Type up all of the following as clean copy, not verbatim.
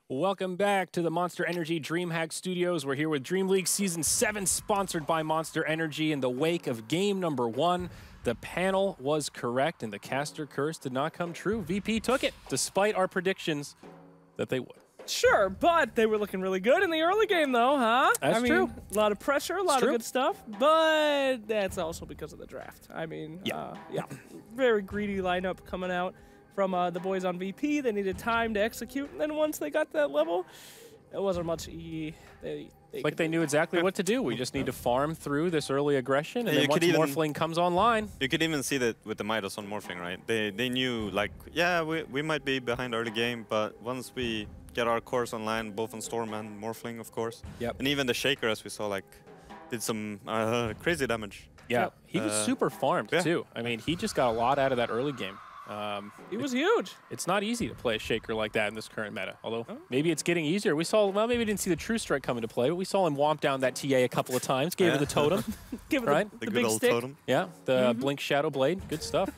Welcome back to the Monster Energy DreamHack Studios. We're here with DreamLeague Season 7, sponsored by Monster Energy. In the wake of game number 1, the panel was correct and the caster curse did not come true. VP took it, despite our predictions that they would. Sure, but they were looking really good in the early game, though, huh? That's true. A lot of pressure, a lot of good stuff, but that's also because of the draft. I mean, yeah, very greedy lineup coming out from the boys on VP. They needed time to execute, and then once they got to that level, it wasn't much like they knew exactly what to do. We just need to farm through this early aggression, and then once Morphling comes online. You could even see that with the Midas on Morphling, right? They knew, like, yeah, we might be behind early game, but once we get our cores online, both on Storm and Morphling, of course. Yep. And even the Shaker, as we saw, like, did some crazy damage. Yeah, he was super farmed, too. I mean, he just got a lot out of that early game. He was huge. It's not easy to play a Shaker like that in this current meta, although maybe it's getting easier. We saw, well, maybe we didn't see the True Strike come into play, but we saw him womp down that TA a couple of times, gave it the totem. Give it the good big old stick. totem. Yeah, the Blink Shadow Blade, good stuff.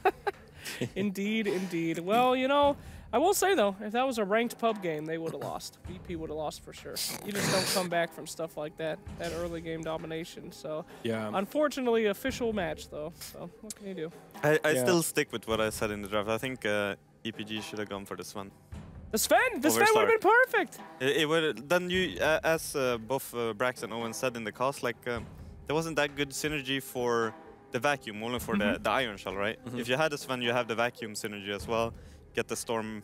Indeed, indeed. Well, you know, I will say, though, if that was a ranked pub game, they would have lost. VP would have lost for sure. You just don't come back from stuff like that, that early game domination. So, yeah. Unfortunately, official match, though. So, what can you do? I still stick with what I said in the draft. I think EPG should have gone for the Sven. The Sven would have been perfect. It would. Then you, as both Brax and Owen said in the cast, like there wasn't that good synergy for the vacuum, only for the Iron Shell, right? If you had the Sven, you have the vacuum synergy as well. Get the Storm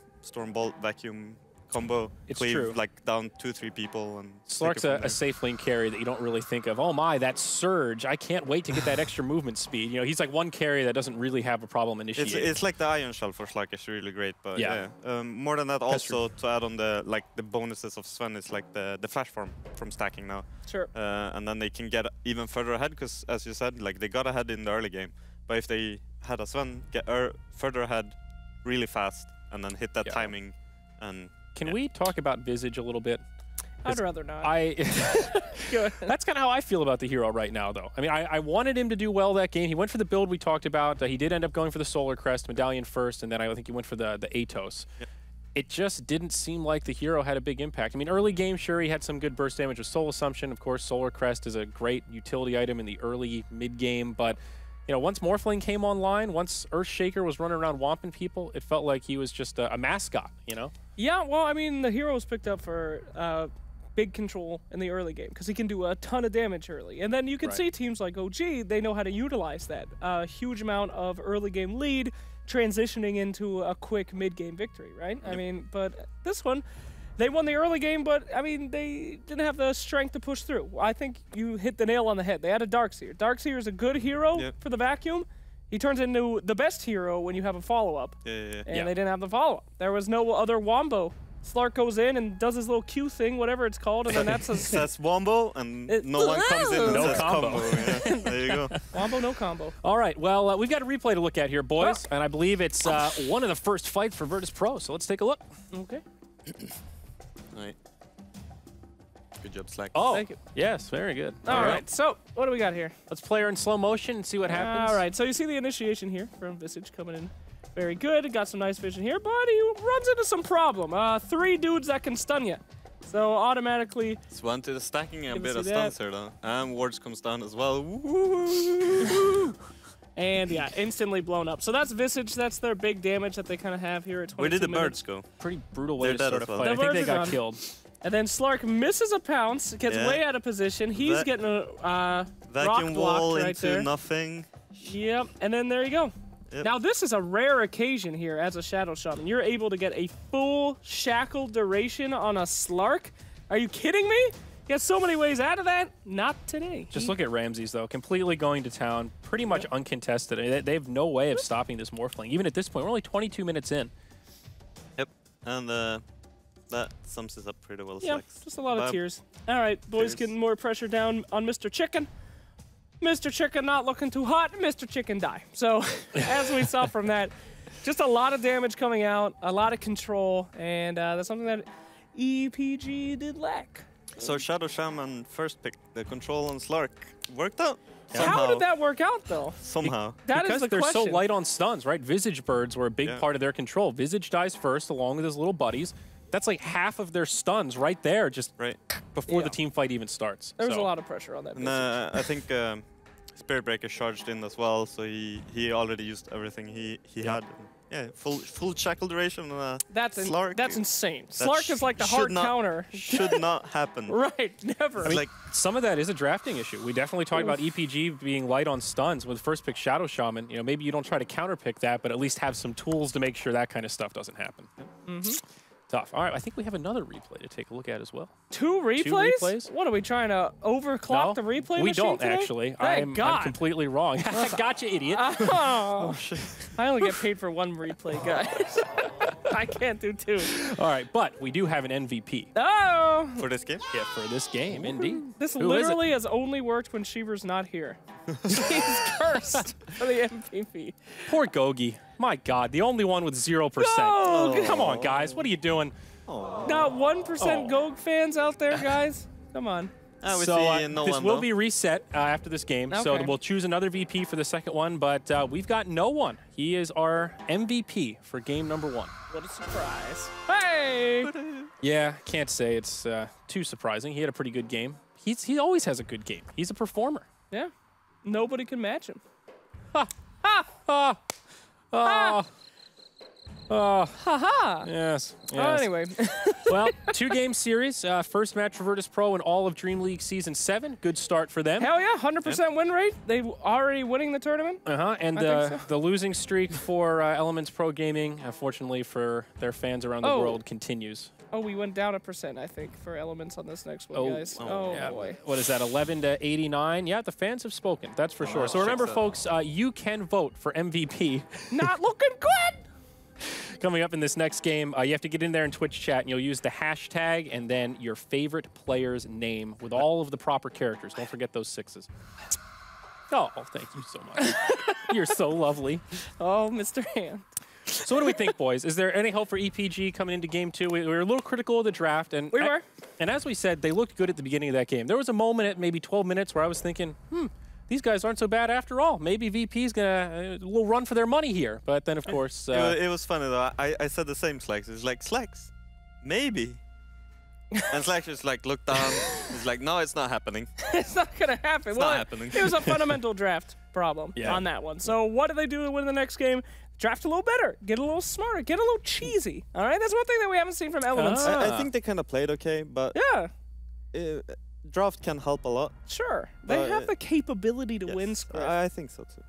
Bolt vacuum combo. It's cleave, true. Like down 2-3 people. And Slark's a safe lane carry that you don't really think of. Oh my, that surge! I can't wait to get that extra movement speed. You know, he's like one carry that doesn't really have a problem initiating. It's like the Iron Shell for Slark is really great, but more than that, also to add on the bonuses of Sven is like the flash farm from stacking now. Sure. And then they can get even further ahead because, as you said, like they got ahead in the early game, but if they had a Sven, get further ahead really fast and then hit that timing. And can we talk about Visage a little bit? I'd rather not. That's kind of how I feel about the hero right now, though. I mean, I wanted him to do well that game. He went for the build we talked about. He did end up going for the Solar Crest Medallion first, and then I think he went for the Atos. Yep. It just didn't seem like the hero had a big impact. I mean, early game, sure, he had some good burst damage with Soul Assumption. Of course, Solar Crest is a great utility item in the early mid-game, but you know, once Morphling came online, once Earthshaker was running around whomping people, it felt like he was just a mascot, you know? Yeah, well, I mean, the hero was picked up for big control in the early game because he can do a ton of damage early. And then you can see teams like OG, they know how to utilize that. A huge amount of early game lead transitioning into a quick mid-game victory, right? I mean, but this one, they won the early game, but, I mean, they didn't have the strength to push through. I think you hit the nail on the head. They had a Darkseer. Darkseer is a good hero for the vacuum. He turns into the best hero when you have a follow-up. And they didn't have the follow-up. There was no other Wombo. Slark goes in and does his little Q thing, whatever it's called, and then that's a... Says Wombo, and no one comes in and says combo. There you go. Wombo, no combo. All right, well, we've got a replay to look at here, boys, and I believe it's one of the first fights for Virtus.Pro, so let's take a look. Okay. All right. Good job, Slack. Oh, thank you. Yes, very good. All right, so what do we got here? Let's play her in slow motion and see what happens. All right, so you see the initiation here from Visage coming in. Very good. Got some nice vision here, but he runs into some problem. 3 dudes that can stun you. So automatically... It's one to the stacking and a bit of stuns here, though. And wards comes down as well. And yeah, instantly blown up. So that's Visage. That's their big damage that they kind of have here at 22 Where did the minutes. birds go? Pretty brutal way to start a fight. I think they got killed. And then Slark misses a pounce, gets way out of position. He's getting a vacuum wall right into there. nothing. Yep, and then there you go. Yep. Now this is a rare occasion here as a Shadow Shaman. You're able to get a full shackle duration on a Slark. Are you kidding me? You got so many ways out of that. Not today. Just look at Ramses, though. Completely going to town. Pretty much uncontested. They have no way of stopping this Morphling. Even at this point, we're only 22 minutes in. Yep, and that sums us up pretty well. Yeah, just a lot of tears. All right, boys, getting more pressure down on Mr. Chicken. Mr. Chicken not looking too hot. Mr. Chicken die. So, as we saw from that, Just a lot of damage coming out, a lot of control, and that's something that EPG did lack. So Shadow Shaman first pick, the control on Slark worked out. How did that work out, though? Somehow. That is because the they're question. so light on stuns, right? Visage birds were a big part of their control. Visage dies first, along with his little buddies. That's like half of their stuns right there, just before the team fight even starts. There was a lot of pressure on that. And I think Spirit Breaker charged in as well, so he already used everything he had. Yeah, full shackle duration on Slark. That's insane. Slark is like the hard counter. Should not happen. Right, never. I mean, some of that is a drafting issue. We definitely talked about EPG being light on stuns with first pick Shadow Shaman. You know, maybe you don't try to counter pick that, but at least have some tools to make sure that kind of stuff doesn't happen. Tough. All right, I think we have another replay to take a look at as well. Two replays? What are we trying to overclock the replay we machine don't today? actually. I'm completely wrong. Gotcha, idiot. Oh, shit. I only get paid for one replay, guys. I can't do two. All right, but we do have an MVP. Oh! For this game? Yeah, for this game, indeed. This literally has only worked when Shiver's not here. He's cursed for the MVP. Poor Gogi. My God, the only one with 0%. Oh, come on, guys. What are you doing? Not 1% Gog fans out there, guys. Come on. This will be reset after this game, so we'll choose another VP for the second one, but we've got no one. He is our MVP for game number 1. What a surprise. Hey! Yeah, can't say it's too surprising. He had a pretty good game. He always has a good game. He's a performer. Yeah. Nobody can match him. Ha! Ha! Ha! Ha! Oh, haha. Yes. Anyway. Well, 2-game series. First match for Virtus.Pro in all of DreamLeague Season 7. Good start for them. Hell yeah, 100% win rate. They already winning the tournament. And the losing streak for Elements Pro Gaming, unfortunately for their fans around the world, continues. Oh, we went down 1%, I think, for Elements on this next one, guys. Oh boy. What is that, 11 to 89? Yeah, the fans have spoken, that's for sure. So remember, folks, you can vote for MVP. Not looking good! Coming up in this next game, you have to get in there in Twitch chat, and you'll use the hashtag and then your favorite player's name with all of the proper characters. Don't forget those 6s. Oh, thank you so much. You're so lovely. Oh, Mr. Hand. So what do we think, boys? Is there any hope for EPG coming into game 2? We were a little critical of the draft. And we were. And as we said, they looked good at the beginning of that game. There was a moment at maybe 12 minutes where I was thinking, these guys aren't so bad after all. Maybe VP's gonna a little run for their money here. But then, of course, it was funny though. I said the same, Slacks. It's like, Slacks, maybe. And Slacks just like looked down. He's like, no, it's not happening. It's not gonna happen. It's not happening. It was a fundamental draft problem on that one. So what do they do to win the next game? Draft a little better, get a little smarter, get a little cheesy. All right, that's one thing that we haven't seen from Elements. I think they kind of played okay, but draft can help a lot. Sure, they have the capability to win script. I think so too.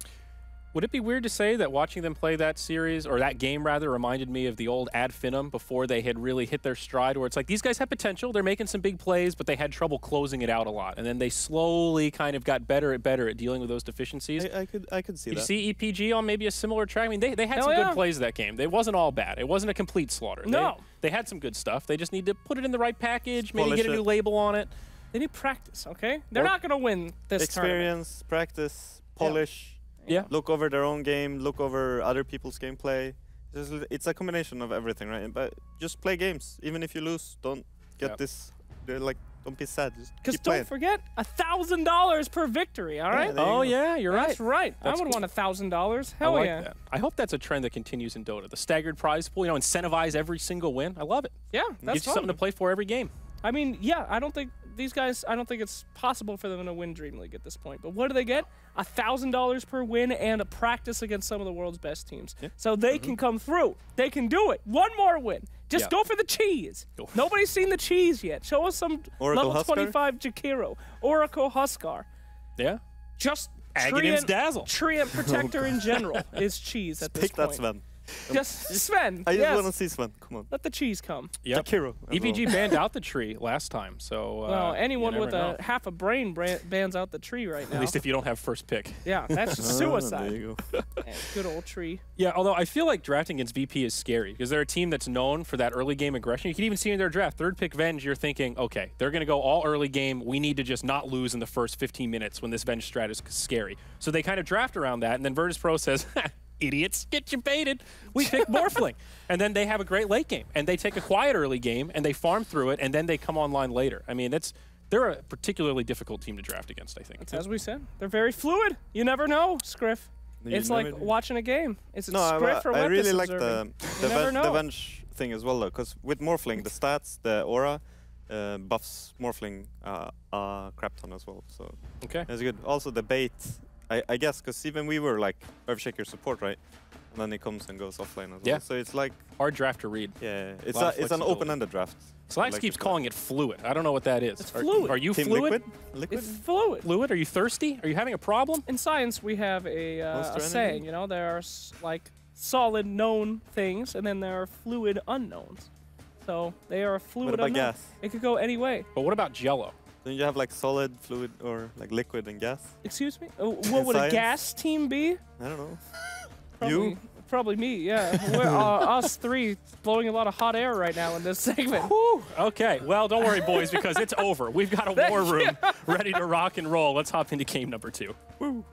Would it be weird to say that watching them play that series, or that game rather, reminded me of the old Ad Finum before they had really hit their stride, where it's like, these guys have potential, they're making some big plays, but they had trouble closing it out a lot. And then they slowly kind of got better at dealing with those deficiencies. I could see that. You see EPG on maybe a similar track? I mean, they had some good plays that game. It wasn't all bad. It wasn't a complete slaughter. No. They had some good stuff. They just need to put it in the right package, maybe get a new label on it. They need practice, okay? They're not going to win this tournament. Practice, polish. Yeah. Look over their own game, look over other people's gameplay. It's a combination of everything, right? But just play games. Even if you lose, don't get this, don't be sad. Because don't forget, $1,000 per victory, all right? Yeah, you're right. That's right. I would want $1,000. Hell yeah. That. I hope that's a trend that continues in Dota. The staggered prize pool, incentivize every single win. I love it. Yeah, that's Gives you something to play for every game. I mean, yeah, I don't think these guys, I don't think it's possible for them to win DreamLeague at this point. But what do they get? $1,000 per win and a practice against some of the world's best teams. Yeah. So they can come through. They can do it. One more win. Just go for the cheese. Nobody's seen the cheese yet. Show us some Oracle level Huskar? 25 Jakiro. Oracle Huskar. Yeah. Just Aghanim's Dazzle. Treant Protector in general is cheese at this point. Pick that, Sven. Just Sven. I just want to see Sven. Come on. Let the cheese come. Yep. Jakiro. EPG banned out the tree last time, so well, anyone with half a brain bans out the tree right now. At least if you don't have first pick. Yeah, that's suicide. There you go. Good old tree. Yeah, although I feel like drafting against VP is scary because they're a team that's known for that early game aggression. You can even see in their draft, third pick Venge, you're thinking, okay, they're going to go all early game. We need to just not lose in the first 15 minutes when this Venge strat is scary. So they kind of draft around that, and then Virtus.Pro says, idiots, get you baited. We picked Morphling. And then they have a great late game. And they take a quiet early game, and they farm through it, and then they come online later. I mean, they're a particularly difficult team to draft against, I think. It's as we said. They're very fluid. You never know, Scriff. It's like watching a game. It's Scriff or I really like observing. the Venge thing as well, though, because with Morphling, the stats, the aura, buffs Morphling a crap ton as well. So it's good. Also, the bait, I guess, because even we were like Earthshaker support, right? And then he comes and goes offlane as well. Yeah. So it's like hard draft to read. Yeah, it's an open-ended draft. Slacks like keeps calling it fluid. I don't know what that is. It's fluid. Are you Team fluid? Liquid? It's fluid. Fluid? Are you thirsty? Are you having a problem? In science, we have a saying, you know, there are like solid known things, and then there are fluid unknowns. So they are a fluid What about unknown. gas? It could go any way. But what about Jello? Don't you have like solid, fluid, or like liquid and gas? Excuse me? What would a gas team be? I don't know. Probably, probably me, yeah. We're us three blowing a lot of hot air right now in this segment. Whew. Okay, well, don't worry, boys, because it's over. We've got a war room ready to rock and roll. Let's hop into game number 2. Woo.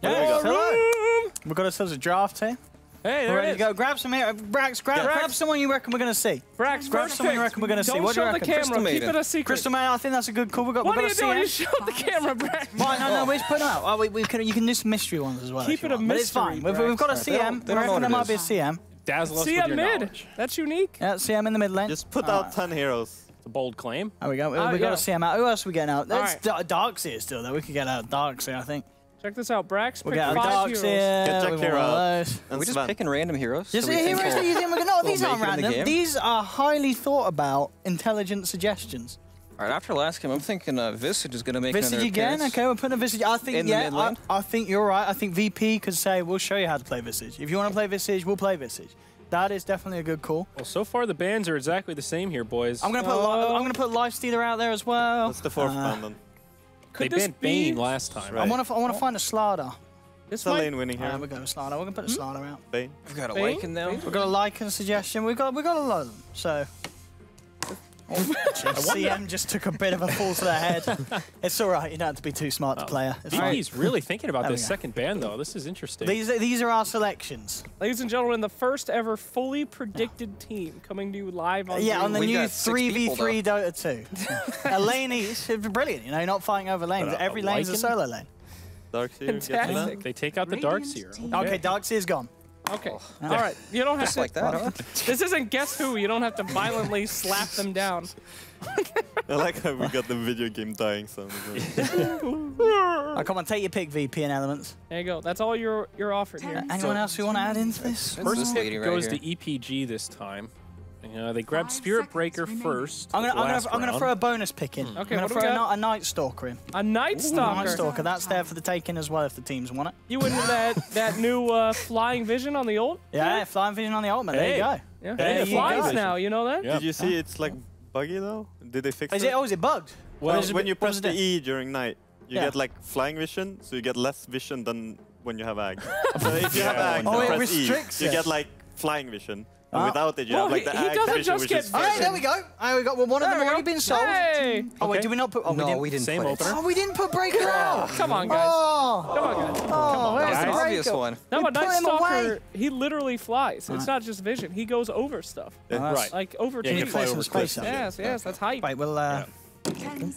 We've got ourselves a draft here. Hey, We're there ready it to is. go. Grab some here. Brax, grab someone you reckon we're going to see. Brax, grab someone you reckon we're going to see. Don't What do you show the reckon? camera. Keep it a secret. Crystal Maiden, I think that's a good call. We've got What are a you doing? CM. You showed the camera, Brax. Right, no, we're just putting them out. You can do some mystery ones as well. Keep it a mystery. But it's fine. We've got a CM. We reckon there might be a CM. Dazzle us with your CM mid. knowledge. That's unique. Yeah, CM in the mid lane. Just put out 10 heroes. It's a bold claim. There we go. We got a CM out. Who else are we getting out? That's right. Darkseer still, though. We could get out Darkseer, I think. Check this out, Brax. We'll Pick get 5 out heroes. Darkseer. Get Jack we Hero want one of out. those. And We're just Sven. picking random heroes. Just so we think heroes that you think we're going to... No, these we'll aren't make it in the random. game. These are highly thought about, intelligent suggestions. All right, after last game, I'm thinking Visage is going to make Visage another again? appearance. Okay, we're putting a Visage. I think, In the mid lane? I think you're right. I think VP could say, we'll show you how to play Visage. If you want to play Visage, we'll play Visage. That is definitely a good call. Well, so far the bans are exactly the same here, boys. I'm gonna put Lifestealer out there as well. That's the 4th ban then. They banned Bane last time. Right. I want to find a Slardar. It's a lane winning here. We're going with Slardar. We're gonna put a Slardar out. Bane. We've got a Bane? Lycan now. We've got a Lycan suggestion. We've got a lot of them. So. CM just took a bit of a fall to the head. It's all right. You don't have to be too smart to play her. It's fine. VP's really thinking about There we this go. second ban, though. This is interesting. These are our selections. Ladies and gentlemen, the first ever fully predicted team coming to you live on Yeah, on the We've new got 6 people, 3v3 Dota 2. A lane is brilliant, you know, not fighting over lanes. But, Every lane's a Lycan? solo lane. Darkseer, get to Fantastic. that. They take out the Darkseer. Okay, Darkseer's gone. Okay. All right. You don't have Just to. like that, huh? This isn't Guess Who. You don't have to violently slap them down. I like how we got the video game dying sound. Oh, come on, take your pick, VP and Elements. There you go. That's all you're offered here. Anyone else who want to add into this? It's First this pick lady right goes here. to EPG this time. They grabbed Spirit Breaker first. I'm last gonna round. throw a bonus pick in. Okay, I'm what do gonna we throw got? a Night Stalker in. A Night Night Stalker. Stalker, that's there for the taking as well if the teams want it. You into that new flying vision on the old? Yeah, Flying Vision on the ultimate. There you go. Yeah. There It you flies go. now. You know that? Yeah. Did you see it's like buggy though? Did they fix Is it? it? Oh, is it bugged? Well, Or is it- when you what does press it the do? E during night, you Yeah. get like flying vision, so you get less vision than when you have ag. So if you have ag, Oh, and it press E, restricts you it. get like flying vision. And Ah. without it, you Well, have like the he ag doesn't vision, just which get is All right, vision. there we go. We got one of them There we already go. been sold. Hey! Oh wait, Okay. did we not put? Oh, No, we didn't Same put it. opener. Oh, we didn't put Breaker out. Come on, guys. Oh, Come on, guys. oh, where's That's the an obvious Breaker? one. No, We but Night put him Stalker, away. he literally flies. It's not just vision. He goes over stuff. Right. Like over Yeah, you Need can to trees. fly play some over space. cliffs. Yes, that's hype. Right, well,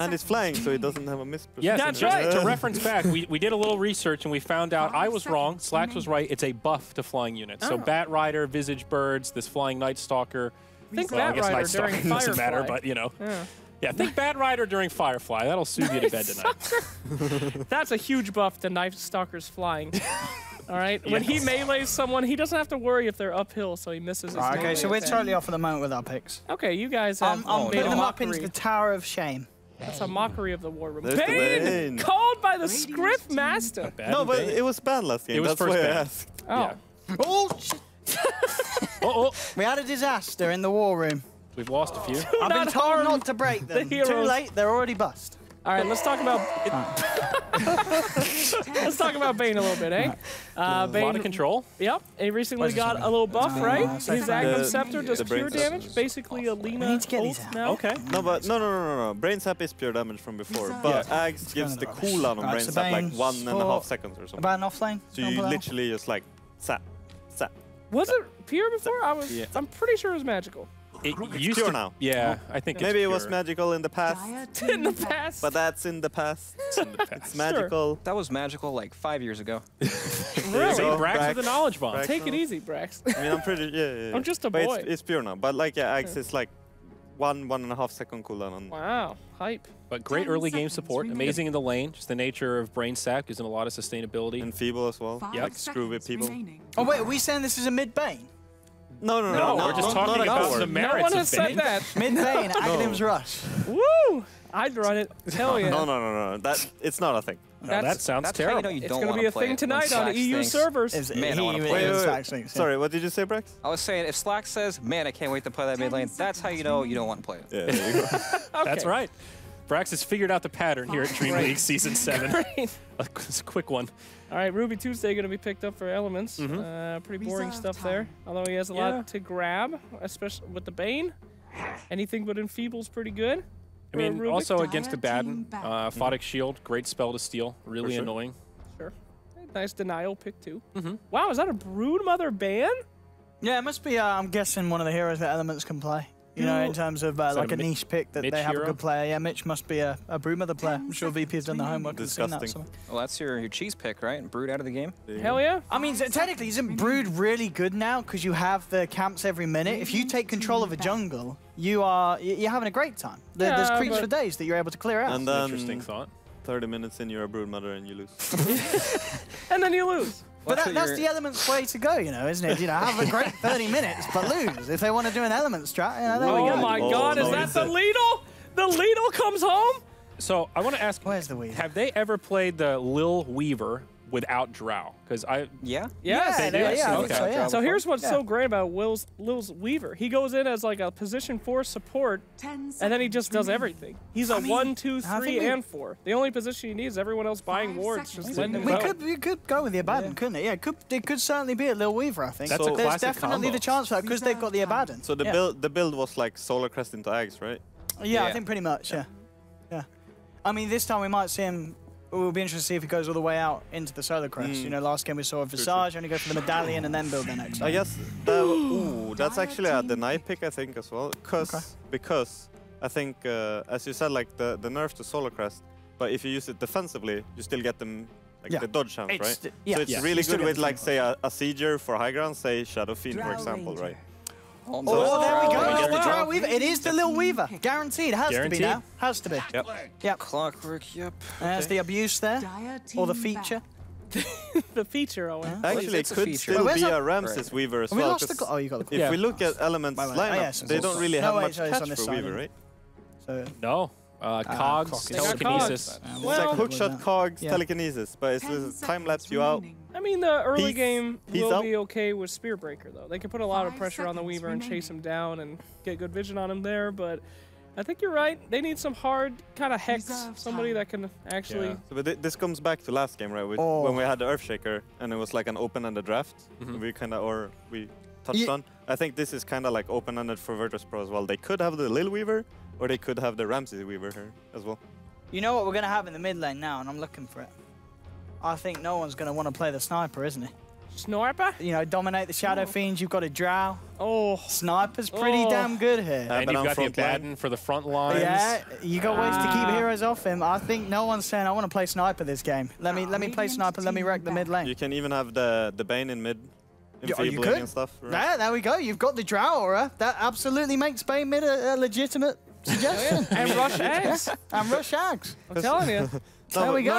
And it's flying, so it doesn't have a miss. Yes, That's and just right. to reference back, we did a little research and we found out I was wrong. Slacks was right. It's a buff to flying units. So Oh. Bat Rider, Visage Birds, this flying Night Stalker. Think Well, I Bat guess Rider Night Stalker during doesn't matter, Firefly. but you know. Yeah. Yeah, think Bat Rider during Firefly. That'll soothe you to bed tonight. That's a huge buff to Night Stalker's flying. All right? When he melees someone, he doesn't have to worry if they're uphill, so he misses his okay, melee so we're attack. totally off at the moment with our picks. Okay, you guys have I'm made putting a them up into mockery. the Tower of Shame. That's a mockery of the war room. There's the Bane! Bane. Called by the script master. Bad No, and but Bane. it was banned last game. It was That's first why I ban. asked. Oh. Yeah. Oh, shit. Oh, We had a disaster in the war room. we've lost a few. I've been not told harm not to break them. Too heroes. late, they're already bust. All right, let's talk about let's talk about Bane a little bit, eh? A lot of Bane, control. yep, he recently What's this got one? a little buff, right? His Agnum The- Scepter does the pure brain damage, cells. basically a Lena We need to get these ult out. now. Okay. No, but no. Brain Sap is pure damage from before, but Ags gives the cooldown on Right, Brain so Sap like Bane's 1.5 seconds or something. About an offlane? So you literally just like Sap. Sap. Was it pure before? I'm pretty sure it was magical. It It's used pure to, now. yeah, I think Maybe it's it was pure. magical in the past, In the past. but that's in the past. It's in the past. It's magical. That was magical like 5 years ago. There Really? you See, go, Brax with the knowledge bomb. Brax. Take it easy, Brax. I mean, I'm pretty. Yeah. I'm just a but boy. It's pure now. But like, yeah, Axe is like 1.5 second cooldown on. Wow, hype. But great 10 early game seconds support. remaining. Amazing in the lane. Just the nature of Brain Sap gives him a lot of sustainability. And feeble as well. 5 Like screw with seconds people. remaining. Oh wait, are we saying this is a mid Bane? No, No, we're just talking about the merits No one of has said Bane. that. Mid Bane, Academ's Rush. Woo! I'd run it. Hell yeah. No. That it's not a thing. No, that sounds That's how you know terrible. you It's don't going to want be a play thing it when tonight on Slack EU thinks- servers. Man, I wanna play Wait, it. wait, Slack wait. thinks, yeah. Sorry, what did you say, Brax? I was saying, if Slack says, man, I can't wait to play that mid lane, that's how you know you don't want to play it. Yeah, there you go. That's right. Brax has figured out the pattern here at DreamLeague Season 7. Great. It's a quick one. All right, Ruby Tuesday going to be picked up for Elements. Pretty boring Reserve stuff time. there. Although he has a Yeah. lot to grab, especially with the Bane. Anything but Enfeeble's pretty good. I mean, Rubik? also against the Team Baden, back. Photic Shield, great spell to steal. Really sure. annoying. Sure. Nice denial pick, too. Wow, is that a Broodmother ban? Yeah, it must be, I'm guessing, one of the heroes that Elements can play. You know, in terms of like a a niche pick that Mitch they have hero? a good player. Yeah, Mitch must be a Broodmother player. I'm sure VP has done the homework and seen that Disgusting. somewhere. Well, that's your cheese pick, right? And Brood out of the game? Hell yeah. I mean, technically, isn't Brood really good now because you have the camps every minute? If you take control of a jungle, you're having a great time. There's Yeah, creeps but- for days that you're able to clear out. And Interesting then thought. 30 minutes in, you're a broodmother and you lose. And then you lose. But Well, that's you're- the Elements way to go, you know, isn't it? You know, have a great 30 minutes, but lose. If they want to do an Elements strat, you know, there we Oh go. my Oh, God, is no, that is the it? Lidl? The Lidl comes home? So I want to ask, Where's the weed? have they ever played the Lil Weaver without Drow? Because I Yeah? Yes. Yeah, do? yeah, I think Okay. so, yeah. So here's what's Yeah. so great about Lil's Weaver. He goes in as like a position 4 support, 10 and then he seconds just does remaining. everything. He's a 1, 2, I 3, think we- and 4. The only position you need is everyone else buying 5 wards. seconds Just letting him remaining. go. We could go with the Abaddon, couldn't it? Yeah, it could certainly be a Lil Weaver, I think. That's a There's classic definitely combo. the chance for that because they've got the Abaddon. So the yeah. build was like Solar Crest into Ags, right? Yeah, I Yeah. think pretty much, yeah. I mean, this time we might see him. We'll be interested to see if he goes all the way out into the Solar Crest. You know, last game we saw a Visage, only go for the Medallion and then build their next I one. guess that's actually a deny pick, I think, as well. Because I think, as you said, like the nerf to Solar Crest, but if you use it defensively, you still get them like Yeah. the dodge chance, It's right? the- yeah. So it's Yeah. really You still good get with the like, thing. say, a Sieger for high ground, say Shadow Fiend, for Drow example, Ranger. right? Oh, there we go. Oh, It's the wow. Drow Weaver. It is the Lil Weaver. Guaranteed. Has to Guaranteed. be now. Has to be. Yep. Yep. Clockwork, yep. There's the abuse there. Dire Or the team feature. The feature, Owen. Actually, it it's a could feature. still Wait, be where's a Ramses Weaver as Have we well. lost the... 'cause Oh, you got the... if Yeah. we look at Elements Wait, wait. lineup, Oh, yeah, so they it's don't also- really No, have wait, much so it's on catch this for side, Weaver, yeah. right? So, no. Cogs, Cogs. They got telekinesis. Cogs. It's Well- like hookshot, cogs, Yeah. telekinesis, but it's 10 just time seconds lapse you out. remaining. I mean, the early He's- game he's will out. be okay with Spearbreaker, though. They can put a lot of 5 pressure on the seconds Weaver and chase remaining. him down and get good vision on him there, but I think you're right. They need some hard kind of hex, Reserve somebody time. that can actually... Yeah. So, but this comes back to last game, right? With, Oh. when we had the Earthshaker and it was like an open-ended draft. We touched Ye- on. I think this is kind of like open-ended for Virtus.Pro as well. They could have the Lil Weaver, or they could have the Ramses Weaver here as well. you know what we're going to have in the mid lane now, and I'm looking for it. I think no one's going to want to play the Sniper, isn't he? Sniper? You know, dominate the Shadow Fiends. You've got a Drow. Oh, Sniper's pretty Oh. damn good here. And but you've on got the front line. Abaddon for the front lines. Yeah, you got ways to keep heroes off him. I think no one's saying I want to play Sniper this game. Let me play Sniper. Let me wreck the mid lane. You can even have the Bane in mid, you enfeebling could. and stuff. Right? Yeah, there we go. You've got the Drow aura. That absolutely makes Bane mid a legitimate suggestion. and Rush Eggs. And Rush Shags. I'm telling you. There we go.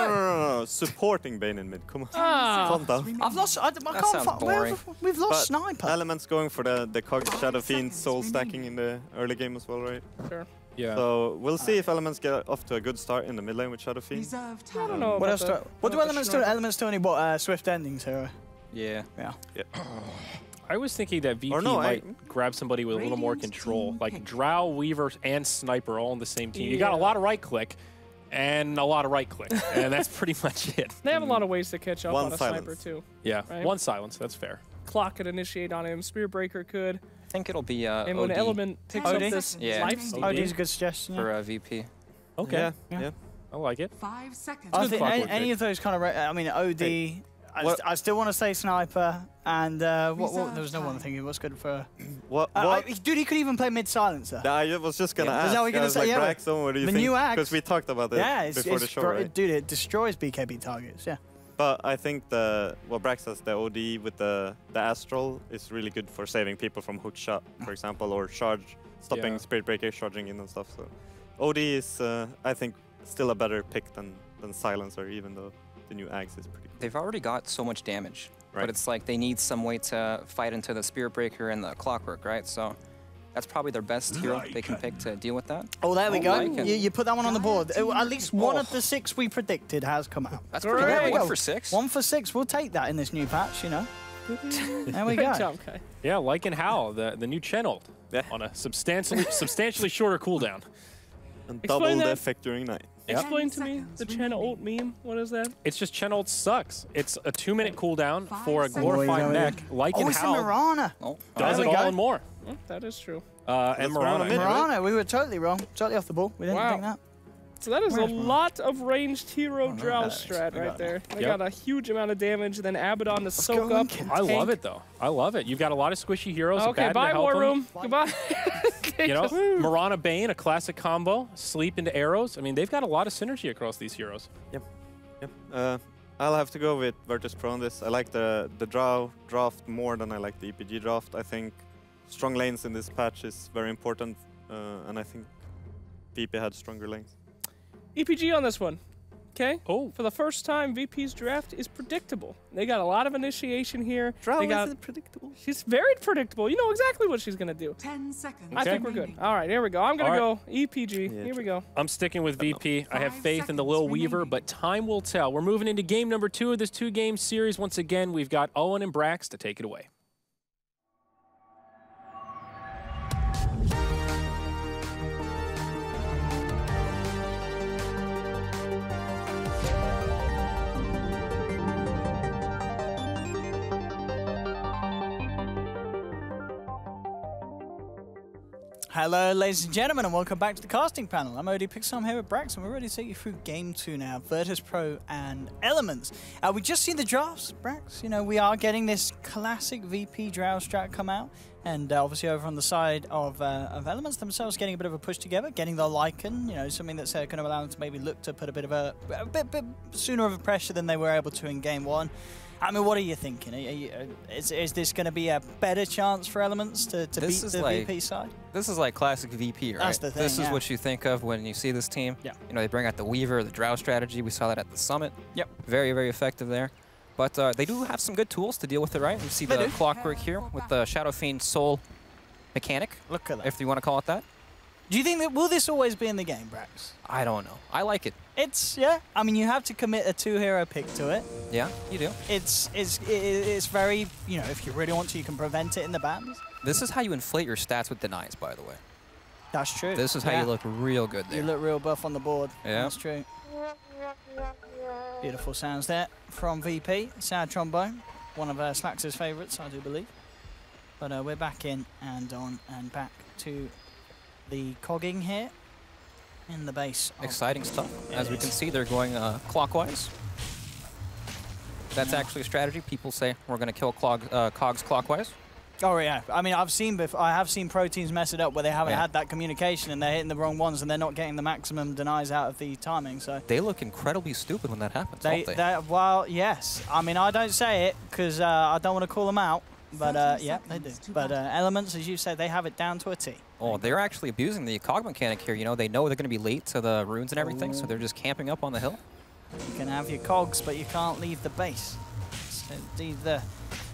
No. Supporting Bane in mid. Come on. Ah. Calm down. I've lost. I can't sounds find. boring. We've lost But Sniper. Elements going for the Cog Shadow Fiend seconds soul remaining. stacking in the early game as well, right? Sure. Yeah. So we'll see if Elements get off to a good start in the mid lane with Shadow Fiend. Reserve I time. don't know What about else? the- What do about the Elements do? Sniper. Elements do any what? Swift endings here. Yeah. Yeah. I was thinking that VP Or no, might grab somebody with a little more Radiant control, team like pick. Drow, Weaver, and Sniper all on the same team. You got a Yeah. lot of right click and a lot of right click, and that's pretty much it. They have a lot of ways to catch up One on a silence. Sniper, too. Yeah, Right. one silence, that's fair. Clock could initiate on him. Spearbreaker could. I think it'll be And when OD Element picks OD? up this Yeah. lifesteal, Oh, these are good suggestions. for VP. Okay, Yeah. I like it. 5 seconds. I good think clockwork any pick. of those kind of. I mean, OD. I still want to say sniper, and there was no one thinking what's good for. Dude, he could even play mid silencer. I was just gonna ask. Is that what you're gonna say? Like, Yeah. Braxton, what do you The think? new axe. Because we talked about it before the show, right? Dude, it destroys BKB targets. Yeah. But I think Brax has the OD with the Astral is really good for saving people from hook shot, for example, or stopping Spirit Breaker charging in and stuff. So OD is, I think, still a better pick than Silencer, even though the new Axe is pretty cool. They've already got so much damage, right. But it's like they need some way to fight into the Spirit Breaker and the Clockwork, right? So that's probably their best hero they can pick to deal with that. Oh, there we go. Like You put that one on the board. At least one of the 6 we predicted has come out. That's pretty good. 1 for 6. 1 for 6. We'll take that in this new patch, you know. There we go. Good job, Kai. Yeah, like and Hal, the new Chennel on a substantially shorter cooldown. And Explain double the that. effect during night. Explain to me the Channel ult meme. What is that? It's just Chennel sucks. It's a 2-minute cooldown for a glorified mech. Like and it's a Hal Mirana. does There it we all go. and more. Oh, that is true. And Mirana. Mirana, we were totally wrong. Totally off the ball. We didn't think that. So that is Where's a Mirana? lot of ranged hero drow there it is. strat I right got it. there. They Yep. got a huge amount of damage, then Abaddon to soak go, up. Lincoln. I love tank. it, though. I love it. You've got a lot of squishy heroes. Okay, Abaddon to bye, help War them. Room. Goodbye. You know, Mirana Bane, a classic combo. Sleep into arrows. I mean, they've got a lot of synergy across these heroes. Yep. I'll have to go with Virtus.Pro on this. I like the Drow draft more than I like the EPG draft. I think strong lanes in this patch is very important, and I think VP had stronger lanes. EPG on this one. Okay? Oh. For the first time, VP's draft is predictable. They got a lot of initiation here. Drow They got, isn't predictable. she's very predictable. You know exactly what she's going to do. 10 seconds. I think we're good. All right, here we go. I'm going to go EPG. Yeah, Here we go. I'm sticking with VP. I have 5 faith in the seconds Lil Weaver, remaining. but time will tell. We're moving into game number 2 of this 2-game series. Once again, we've got Owen and Brax to take it away. Hello, ladies and gentlemen, and welcome back to the casting panel. I'm OD Pixar, I'm here with Brax, and we're ready to take you through game 2 now, Virtus.Pro and Elements. We just seen the drafts, Brax. You know, we are getting this classic VP Drow strat come out, and obviously over on the side of Elements themselves, getting a bit of a push together, getting the Lycan, you know, something that's going to allow them to maybe look to put a bit sooner of a pressure than they were able to in game 1. I mean, what are you thinking? Is this going to be a better chance for Elements to beat the VP side? This is like classic VP, right? That's the thing, This is what you think of when you see this team. Yeah. You know, they bring out the Weaver, the Drow strategy. We saw that at the Summit. Yep. Very, very effective there. But they do have some good tools to deal with it, right? You see the Clockwork here with the Shadow Fiend Soul mechanic, Look at that. if you want to call it that. Do you think that will this always be in the game, Brax? I don't know. I like it. It's I mean, you have to commit a 2-hero pick to it. Yeah, you do. It's very, you know, if you really want to, you can prevent it in the bans. This is how you inflate your stats with denies, by the way. That's true. This is how you look real good there. You look real buff on the board. Yeah. That's true. Beautiful sounds there from VP. Sad trombone, one of Slacks' favourites, I do believe. But we're back in and on and back to the cogging here in the base. Exciting stuff. As we can see, they're going clockwise. That's actually a strategy. People say we're going to kill cogs clockwise. Oh yeah, I mean I have seen pro teams mess it up where they haven't had that communication and they're hitting the wrong ones and they're not getting the maximum denies out of the timing. So they look incredibly stupid when that happens. Don't they? Well, yes. I mean I don't say it because I don't want to call them out, but yeah, they do. But Elements, as you said, they have it down to a T. Oh, they're actually abusing the cog mechanic here. You know, they know they're going to be late to the runes and everything, so they're just camping up on the hill. You can have your cogs, but you can't leave the base. So indeed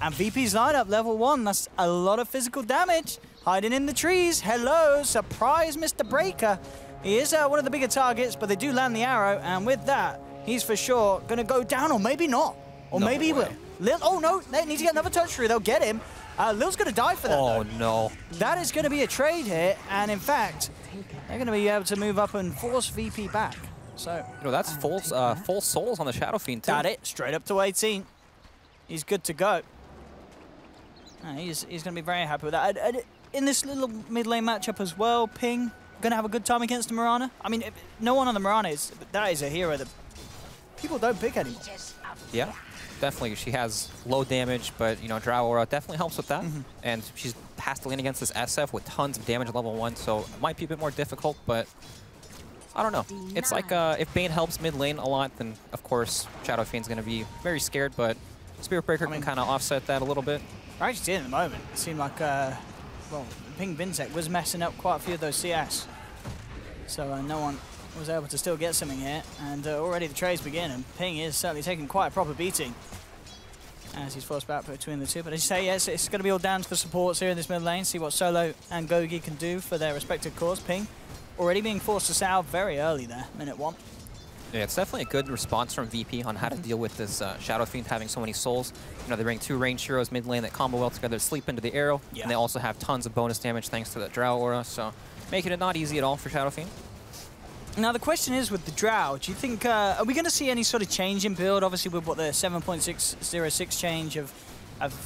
and VP's lineup, level 1, that's a lot of physical damage. Hiding in the trees. Hello, surprise Mr. Breaker. He is one of the bigger targets, but they do land the arrow, and with that, he's for sure going to go down, or maybe not. Or No maybe he way. will. Lil, oh no, they need to get another touch through. They'll get him. Lil's going to die for that, Oh, though. no. That is going to be a trade here, and in fact, they're going to be able to move up and force VP back. So, You know, that's full souls on the Shadow Fiend, too. got it. Straight up to 18. He's good to go. He's going to be very happy with that. In this little mid lane matchup as well, Ping going to have a good time against the Mirana. I mean, no one on the Mirana that is a hero that people don't pick anymore. Yeah. definitely. She has low damage, but, you know, Drow Aura definitely helps with that. And she's has to lean against this SF with tons of damage at level 1, so it might be a bit more difficult, but I don't know. It's like if Bane helps mid lane a lot, then, of course, Shadow Fiend's going to be very scared, but Spirit Breaker can kind of offset that a little bit. I actually did in the moment. It seemed like, well, Ping Vinsec was messing up quite a few of those CS. So no one was able to still get something here, and already the trades begin, and Ping is certainly taking quite a proper beating as he's forced back between the two. But as you say, yes, it's going to be all down to the supports here in this mid lane, see what Solo and Gogi can do for their respective cause. Ping already being forced to salve very early there, minute 1. Yeah, it's definitely a good response from VP on how to deal with this Shadow Fiend having so many souls. You know, they bring 2 ranged heroes mid lane that combo well together, sleep into the arrow, and they also have tons of bonus damage thanks to the Drow Aura, so making it not easy at all for Shadow Fiend. Now the question is with the Drow, do you think, are we going to see any sort of change in build? Obviously with what the 7.606 change of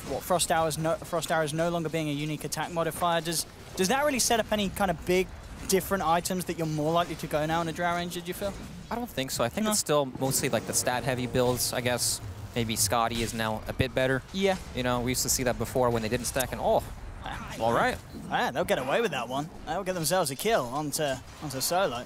what Frost Arrow is no longer being a unique attack modifier, does that really set up any kind of big different items that you're more likely to go now in a Drow range, did you feel? I don't think so. I think it's still mostly like the stat-heavy builds, I guess. Maybe Scotty is now a bit better. Yeah. You know, we used to see that before when they didn't stack, and all right. Yeah, they'll get away with that one. They'll get themselves a kill onto Solo.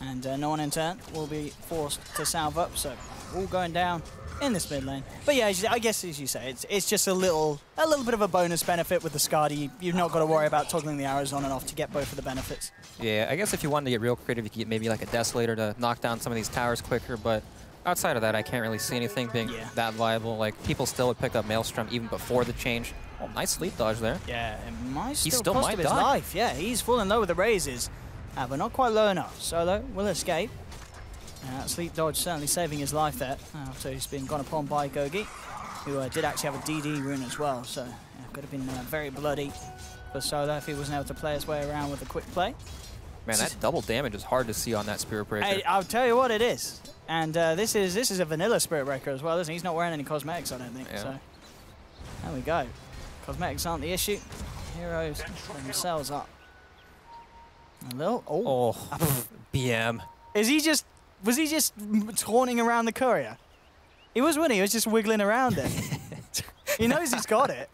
And no one in turn will be forced to salve up, so all going down in this mid lane. But yeah, I guess as you say, it's just a little bit of a bonus benefit with the Skadi. You've not got to worry about toggling the arrows on and off to get both of the benefits. Yeah, I guess if you wanted to get real creative, you could get maybe like a Desolator to knock down some of these towers quicker, but outside of that, I can't really see anything being that viable. Like, people still would pick up Maelstrom even before the change. Oh, nice sleep dodge there. Yeah, it might still cost him his life. Yeah, he's falling low with the raises, but not quite low enough. Solo will escape. Sleep dodge certainly saving his life there. So he's been gone upon by Gogi, who did actually have a DD rune as well. So could have been very bloody for Solo if he wasn't able to play his way around with a quick play. Man, that double damage is hard to see on that Spirit Breaker. Hey, I'll tell you what it is. And this is a vanilla Spirit Breaker as well, isn't he? He's not wearing any cosmetics, I don't think. So there we go. Cosmetics aren't the issue. Heroes themselves up. A little. BM. Was he just taunting around the courier? He was, wasn't he? He was just wiggling around it. He knows he's got it.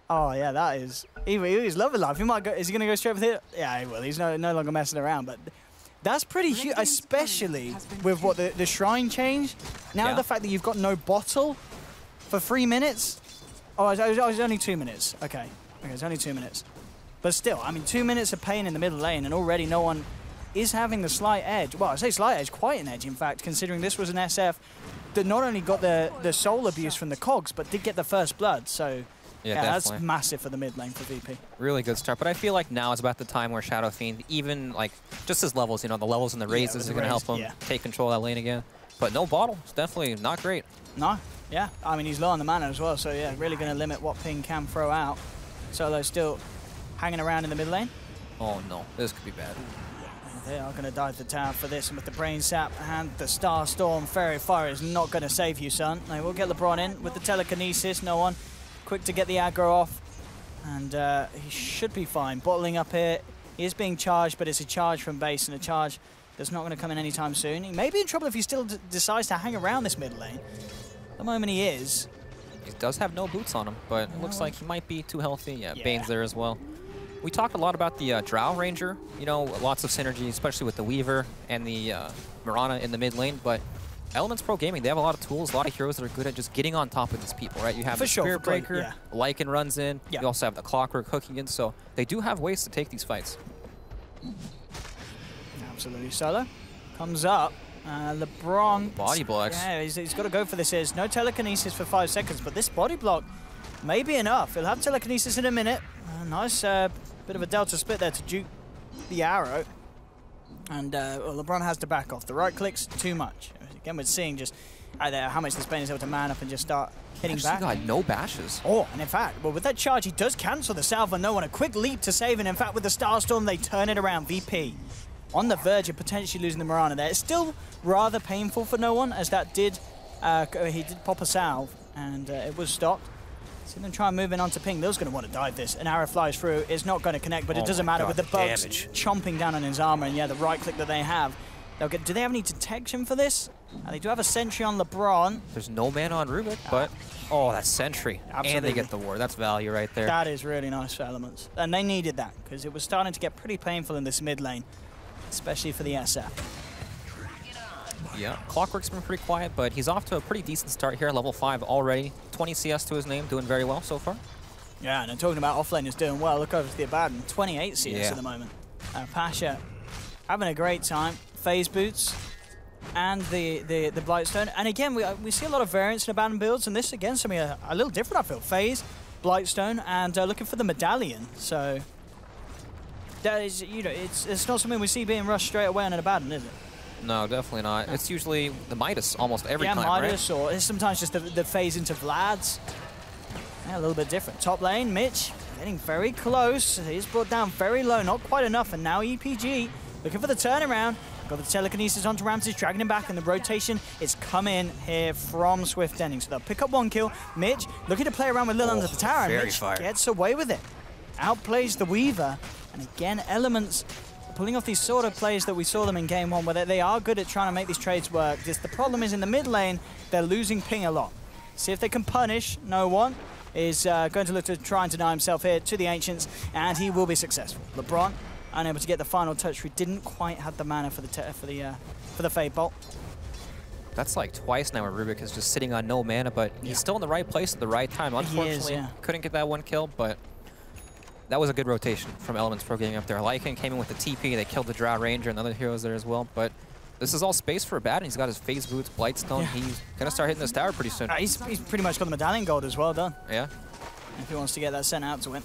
Oh yeah, that is. He's loving life. He might go. Is he going to go straight for it? Yeah, he will. He's no longer messing around. But that's pretty huge, especially with what the shrine change. Now the fact that you've got no bottle for 3 minutes. Oh, it was only 2 minutes. Okay, it's only 2 minutes. But still, I mean, 2 minutes of pain in the middle lane, and already no one is having the slight edge. Well, I say slight edge, quite an edge, in fact, considering this was an SF that not only got the soul abuse from the cogs, but did get the first blood. So, yeah that's massive for the mid lane for VP. Really good start. But I feel like now is about the time where Shadow Fiend, even like just his levels, you know, the levels and the raises are going to help him take control of that lane again. But no bottle. It's definitely not great. No. Yeah. I mean, he's low on the mana as well. So, yeah, really going to limit what Ping can throw out. Solo still hanging around in the mid lane. Oh, no. This could be bad. They are going to dive the tower for this, and with the Brain Sap and the Star Storm, Fairy Fire is not going to save you, son. They will get LeBron in with the Telekinesis. No one quick to get the aggro off, and he should be fine. Bottling up here. He is being charged, but it's a charge from base, and a charge that's not going to come in anytime soon. He may be in trouble if he still decides to hang around this mid lane. At the moment he is. He does have no boots on him, but it looks like he might be too healthy. Yeah, Bane's there as well. We talked a lot about the Drow Ranger, you know, lots of synergy, especially with the Weaver and the Mirana in the mid lane, but Virtus.Pro Gaming, they have a lot of tools, a lot of heroes that are good at just getting on top of these people, right? You have the Spirit Breaker, Lycan runs in, you also have the Clockwork hooking in, so they do have ways to take these fights. Absolutely. Solo comes up. LeBron. Body blocks. Yeah, he's got to go for this. There's no telekinesis for 5 seconds, but this body block may be enough. He'll have telekinesis in a minute. Nice bit of a delta split there to duke the arrow. And well, LeBron has to back off. The right click's too much. Again, we're seeing just how much this Bane is able to man up and just start hitting back. Got no bashes. Oh, and in fact, well, with that charge, he does cancel the salve on no one. A quick leap to save, and in fact, with the Starstorm, they turn it around. VP on the verge of potentially losing the Mirana there. It's still rather painful for no one, as that did, he did pop a salve, and it was stopped. So then try and move in onto Ping. Bill's going to want to dive this. An arrow flies through. It's not going to connect, but it doesn't matter with the bugs chomping down on his armor. And yeah, the right click that they have Do they have any detection for this? They do have a sentry on LeBron. There's no mana on Rubik, but oh, that sentry. Absolutely. And they get the ward. That's value right there. That is really nice for Elements. And they needed that, because it was starting to get pretty painful in this mid lane, especially for the SF. Yeah, Clockwork's been pretty quiet, but he's off to a pretty decent start here, level 5 already. 20 CS to his name, doing very well so far. Yeah, and talking about offlane is doing well. Look over to the Abaddon, 28 CS at the moment. Pasha having a great time. Phase boots and the Blightstone. And again, we see a lot of variance in Abaddon builds, and this again something a little different, I feel. Phase, Blightstone, and looking for the medallion. So that is, it's not something we see being rushed straight away on an Abaddon, is it? No, definitely not. It's usually the Midas almost every time, Midas, right? Or it's sometimes just the phase into Vlad's. Yeah, a little bit different. Top lane, Mitch getting very close. He's brought down very low, not quite enough, and now EPG looking for the turnaround. Got the telekinesis onto Ramses, dragging him back, and the rotation is coming here from Swift Ending. So they'll pick up 1 kill. Mitch looking to play around with Lil under the tower, and Mitch gets away with it. Outplays the Weaver, and again, Elements pulling off these sort of plays that we saw them in game 1, where they are good at trying to make these trades work. Just the problem is in the mid lane, they're losing ping a lot. See if they can punish. No one is going to look to try and deny himself here to the Ancients, and he will be successful. LeBron unable to get the final touch. We didn't quite have the mana for the Fade Bolt. That's like twice now where Rubik is just sitting on no mana, but he's still in the right place at the right time. Unfortunately, couldn't get that 1 kill, but that was a good rotation from Elements.Pro getting up there. Lycan came in with the TP, they killed the Drow Ranger and other heroes there as well, but this is all space for Abaddon. He's got his phase boots, Blightstone. He's going to start hitting this tower pretty soon. He's pretty much got the medallion gold as well done. Yeah. If he wants to get that sent out to him.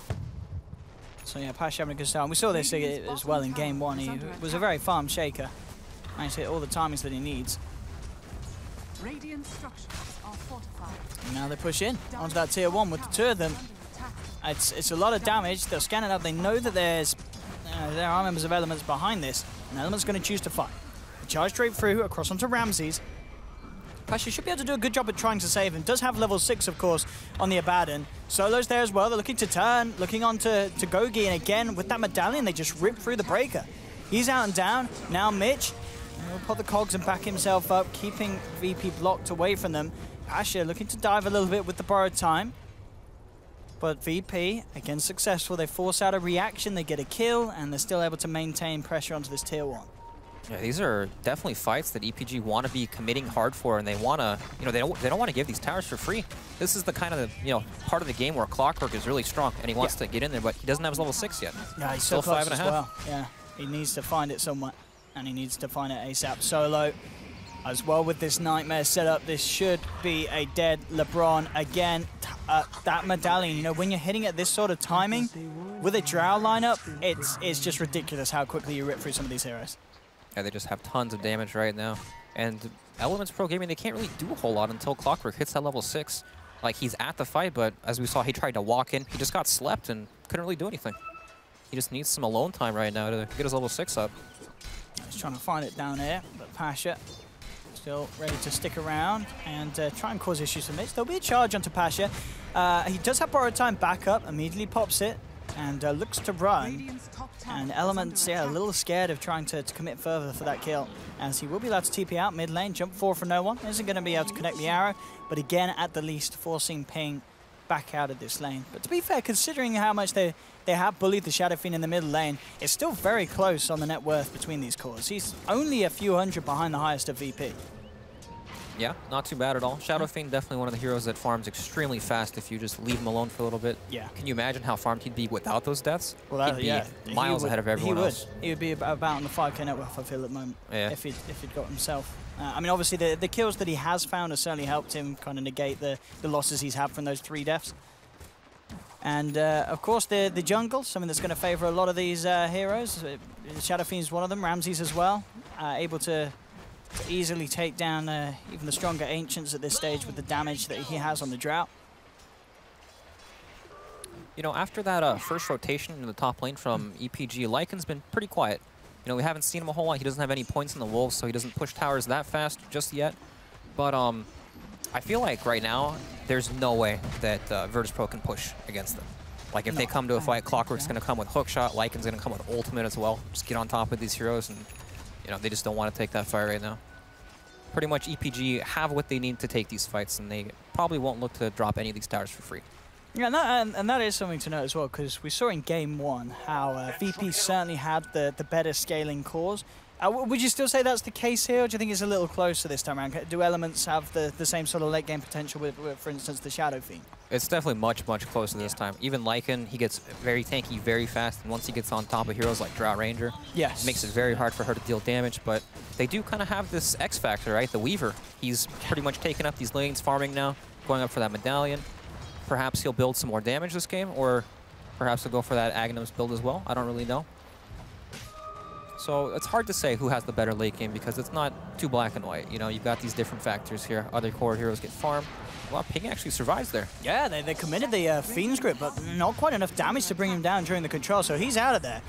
So yeah, Pasha having a good start. We saw this as well in game 1. He was a very farm shaker. Managed to hit all the timings that he needs. Radiant structures are fortified. And now they push in onto that tier 1 with the 2 of them. It's a lot of damage. They'll scan it up. They know that there are members of Elements behind this, and Elements going to choose to fight. They charge straight through across onto Ramses. Pasha should be able to do a good job at trying to save him. Does have level 6, of course, on the Abaddon. Solo's there as well. They're looking to turn, looking on to Gogi, and again, with that medallion, they just rip through the breaker. He's out and down. Now Mitch will put the cogs and back himself up, keeping VP blocked away from them. Pasha looking to dive a little bit with the borrowed time. But VP, again successful. They force out a reaction, they get a kill, and they're still able to maintain pressure onto this tier 1. Yeah, these are definitely fights that EPG want to be committing hard for, and they want to, they don't want to give these towers for free. This is the kind of part of the game where Clockwork is really strong, and he wants to get in there, but he doesn't have his level 6 yet. Yeah, he's still 5.5. Well. Yeah, he needs to find it somewhere, and he needs to find it ASAP. Solo as well with this nightmare setup. This should be a dead LeBron again. That medallion, when you're hitting at this sort of timing with a Drow lineup, it's just ridiculous how quickly you rip through some of these heroes. Yeah, they just have tons of damage right now. And Elements.Pro Gaming, they can't really do a whole lot until Clockwork hits that level 6. Like, he's at the fight, but as we saw, he tried to walk in. He just got slept and couldn't really do anything. He just needs some alone time right now to get his level 6 up. He's trying to find it down here, but Pasha still ready to stick around and try and cause issues for Mitch. There'll be a charge onto Pasha. He does have borrowed time back up, immediately pops it, and looks to run. And Elements, a little scared of trying to commit further for that kill, as he will be allowed to TP out mid lane, jump 4 for no one. Isn't going to be able to connect the arrow, but again, at the least, forcing ping back out of this lane. But to be fair, considering how much they have bullied the Shadow Fiend in the middle lane, it's still very close on the net worth between these cores. He's only a few hundred behind the highest of VP. Yeah, not too bad at all. Shadow Fiend, definitely one of the heroes that farms extremely fast if you just leave him alone for a little bit. Yeah. Can you imagine how farmed he'd be without those deaths? Well, he'd be miles ahead of everyone else. He would be about on the 5k net worth, I feel, at the moment, if he'd got himself. I mean, obviously, the kills that he has found have certainly helped him kind of negate the losses he's had from those 3 deaths. And, of course, the jungle, something that's going to favor a lot of these heroes. Shadow Fiend's one of them, Ramses as well, able to easily take down even the stronger Ancients at this stage with the damage that he has on the Drought. After that first rotation in the top lane from EPG, Lycan's been pretty quiet. We haven't seen him a whole lot. He doesn't have any points in the Wolves, so he doesn't push towers that fast just yet. But I feel like right now, there's no way that Virtus.Pro can push against them. Like, if they come to a fight, Clockwork's going to come with hookshot, Lycan's going to come with ultimate as well. Just get on top of these heroes and You know, they just don't want to take that fight right now. Pretty much EPG have what they need to take these fights, and they probably won't look to drop any of these towers for free. Yeah, and that is something to note as well, because we saw in Game 1 how VP certainly had the better scaling cores. Would you still say that's the case here, or do you think it's a little closer this time around? Do Elements have the same sort of late game potential with, for instance, the Shadow Fiend? It's definitely much, much closer this time. Even Lycan, he gets very tanky very fast, and once he gets on top of heroes like Drought Ranger, yes, it makes it very hard for her to deal damage, but they do kind of have this X factor, right? The Weaver, he's pretty much taken up these lanes, farming now, going up for that medallion. Perhaps he'll build some more damage this game, or perhaps he'll go for that Aghanim's build as well. I don't really know. So it's hard to say who has the better late game because it's not too black and white. You know, you've got these different factors here. Other core heroes get farmed. Well, Ping actually survives there. Yeah, they committed the Fiend's Grip, but not quite enough damage to bring him down during the control, so he's out of there.